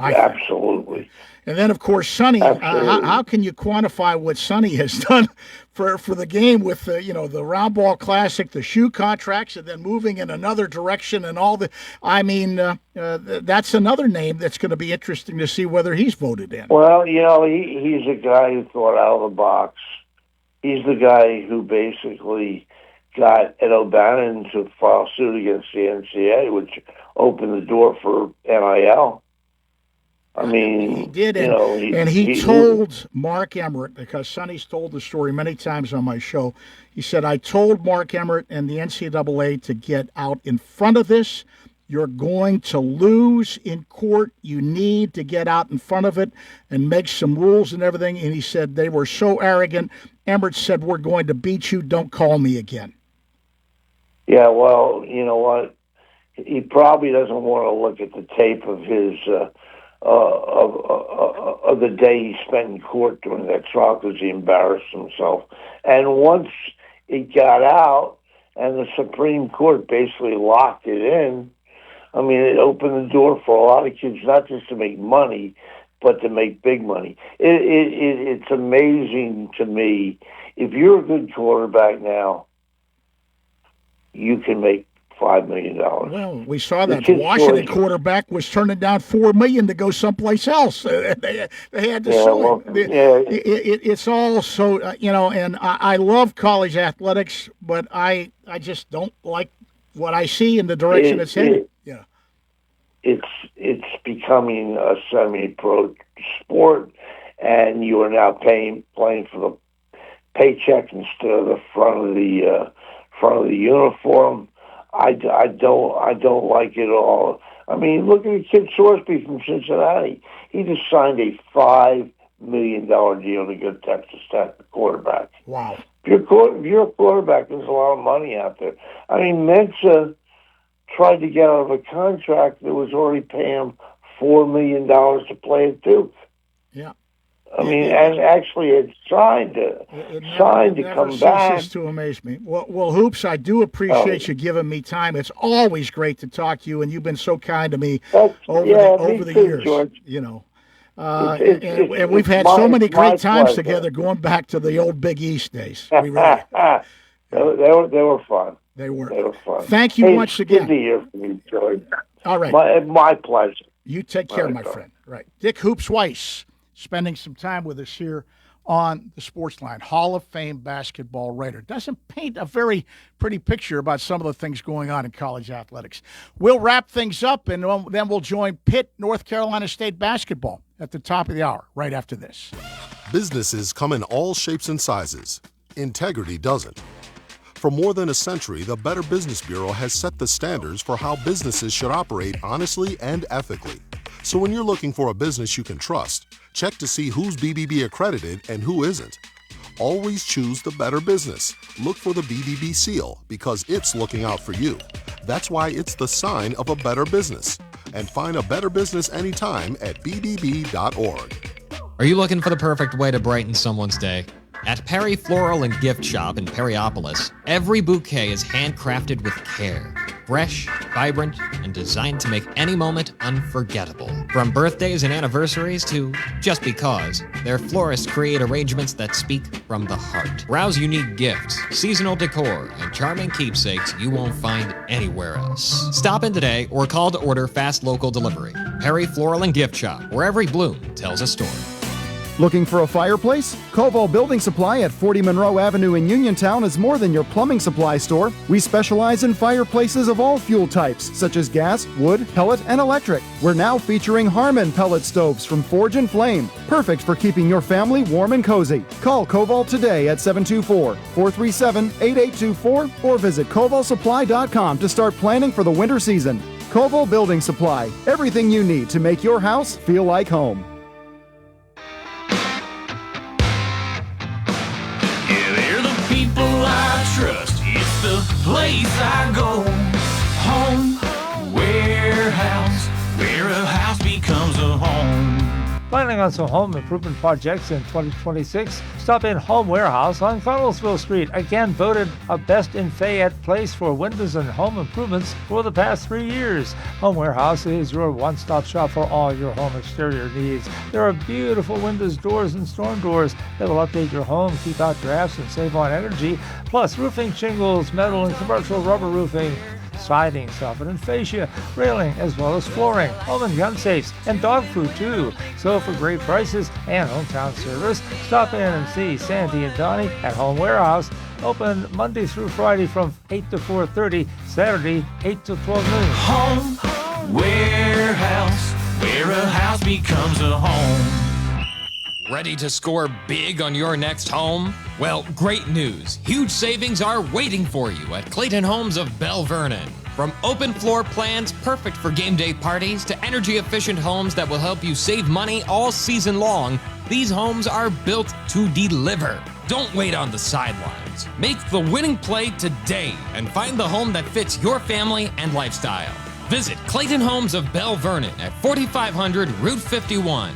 absolutely. And then, of course, Sonny. How can you quantify what Sonny has done for the game with the Round Ball Classic, the shoe contracts, and then moving in another direction and all the. I mean, that's another name that's going to be interesting to see whether he's voted in. Well, he's a guy who thought out of the box. He's the guy who basically got Ed O'Bannon to file suit against the NCAA, which opened the door for NIL. I mean, he did, and he told Mark Emmert, because Sonny's told the story many times on my show. He said, "I told Mark Emmert and the NCAA to get out in front of this. You're going to lose in court. You need to get out in front of it and make some rules and everything." And he said they were so arrogant. Emmert said, "We're going to beat you. Don't call me again." Yeah, well, you know what? He probably doesn't want to look at the tape of his of the day he spent in court during that trial because he embarrassed himself. And once it got out and the Supreme Court basically locked it in, I mean, it opened the door for a lot of kids not just to make money, but to make big money. It's amazing to me. If you're a good quarterback now, you can make $5 million. Well, we saw that the Washington quarterback was turning down $4 million to go someplace else. They had to sue him. It's all so and I love college athletics, but I just don't like what I see in the direction it's headed. Yeah, it's becoming a semi-pro sport, and you are now playing for the paycheck instead of the front of the uniform. I don't like it all. I mean, look at the kid Sorsby from Cincinnati. He just signed a $5 million deal to get Texas Tech, the quarterback. Wow. If you're a quarterback, there's a lot of money out there. I mean, Mensa tried to get out of a contract that was already paying him $4 million to play at Duke. Yeah. I mean, and actually it signed to come back. Ceases to amaze me. Well, Hoops, I do appreciate you giving me time. It's always great to talk to you, and you've been so kind to me over the years. George. And we've had so many great times together, going back to the old Big East days. We really, they were fun. They were fun. Thank you once again. Good to hear from you, George. All right, my pleasure. You take care, my friend. Right, Dick Hoops Weiss, spending some time with us here on the Sportsline. Hall of Fame basketball writer. Doesn't paint a very pretty picture about some of the things going on in college athletics. We'll wrap things up, and then we'll join Pitt, North Carolina State basketball at the top of the hour, right after this. Businesses come in all shapes and sizes. Integrity doesn't. For more than a century, the Better Business Bureau has set the standards for how businesses should operate honestly and ethically. So when you're looking for a business you can trust, check to see who's BBB accredited and who isn't. Always choose the better business. Look for the BBB seal because it's looking out for you. That's why it's the sign of a better business. And find a better business anytime at bbb.org. Are you looking for the perfect way to brighten someone's day? At Perry Floral and Gift Shop in Perryopolis, every bouquet is handcrafted with care. Fresh, vibrant, and designed to make any moment unforgettable. From birthdays and anniversaries to just because, their florists create arrangements that speak from the heart. Browse unique gifts, seasonal decor, and charming keepsakes you won't find anywhere else. Stop in today or call to order fast local delivery. Perry Floral and Gift Shop, where every bloom tells a story. Looking for a fireplace? Koval Building Supply at 40 Monroe Avenue in Uniontown is more than your plumbing supply store. We specialize in fireplaces of all fuel types, such as gas, wood, pellet, and electric. We're now featuring Harmon pellet stoves from Forge and Flame, perfect for keeping your family warm and cozy. Call Koval today at 724-437-8824 or visit kovalsupply.com to start planning for the winter season. Koval Building Supply, everything you need to make your house feel like home. Trust, it's the place I go. Home Warehouse, where a house becomes a home. Planning on some home improvement projects in 2026? Stop in Home Warehouse on Connellsville Street. Again, voted a Best in Fayette place for windows and home improvements for the past 3 years. Home Warehouse is your one-stop shop for all your home exterior needs. There are beautiful windows, doors, and storm doors that will update your home, keep out drafts, and save on energy. Plus, roofing, shingles, metal, and commercial rubber roofing, siding, soffit and fascia, railing, as well as flooring, home and gun safes, and dog food too. So for great prices and hometown service, stop in and see Sandy and Donnie at Home Warehouse. Open Monday through Friday from 8 to 4:30, Saturday 8 to 12 noon. Home Warehouse, where a house becomes a home. Ready to score big on your next home? Well, great news. Huge savings are waiting for you at Clayton Homes of Bell Vernon. From open floor plans perfect for game day parties to energy-efficient homes that will help you save money all season long, these homes are built to deliver. Don't wait on the sidelines. Make the winning play today and find the home that fits your family and lifestyle. Visit Clayton Homes of Bell Vernon at 4500 Route 51.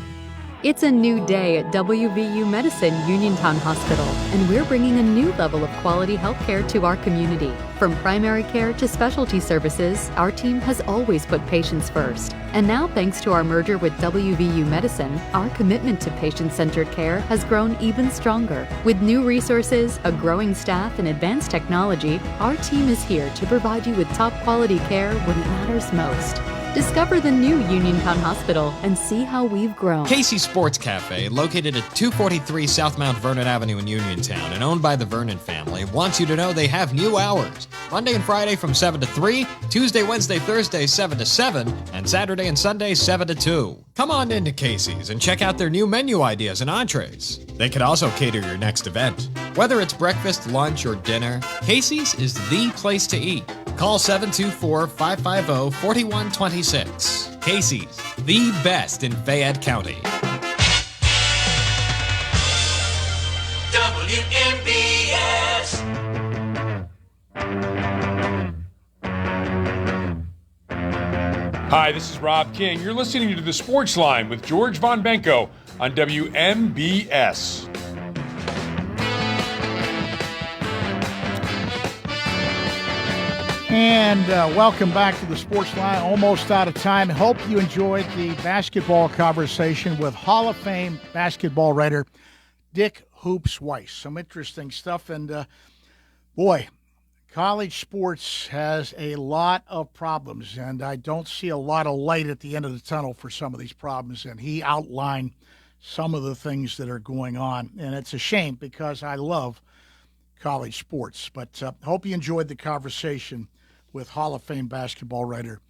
It's a new day at WVU Medicine Uniontown Hospital, and we're bringing a new level of quality healthcare to our community. From primary care to specialty services, our team has always put patients first. And now, thanks to our merger with WVU Medicine, our commitment to patient-centered care has grown even stronger. With new resources, a growing staff, and advanced technology, our team is here to provide you with top-quality care when it matters most. Discover the new Uniontown Hospital and see how we've grown. Casey's Sports Cafe, located at 243 South Mount Vernon Avenue in Uniontown and owned by the Vernon family, wants you to know they have new hours. Monday and Friday from 7 to 3, Tuesday, Wednesday, Thursday 7 to 7, and Saturday and Sunday 7 to 2. Come on into Casey's and check out their new menu ideas and entrees. They could also cater your next event. Whether it's breakfast, lunch, or dinner, Casey's is the place to eat. Call 724-550-4126. Casey's, the best in Fayette County. WMBS. Hi, this is Rob King. You're listening to the Sportsline with George Von Benko on WMBS. And welcome back to the Sportsline. Almost out of time. Hope you enjoyed the basketball conversation with Hall of Fame basketball writer Dick Hoops Weiss. Some interesting stuff. And boy, college sports has a lot of problems, and I don't see a lot of light at the end of the tunnel for some of these problems. And he outlined some of the things that are going on. And it's a shame because I love college sports. But hope you enjoyed the conversation with Hall of Fame basketball writer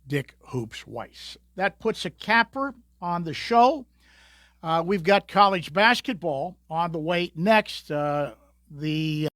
Dick Hoops Weiss. That puts a capper on the show. We've got college basketball on the way next. The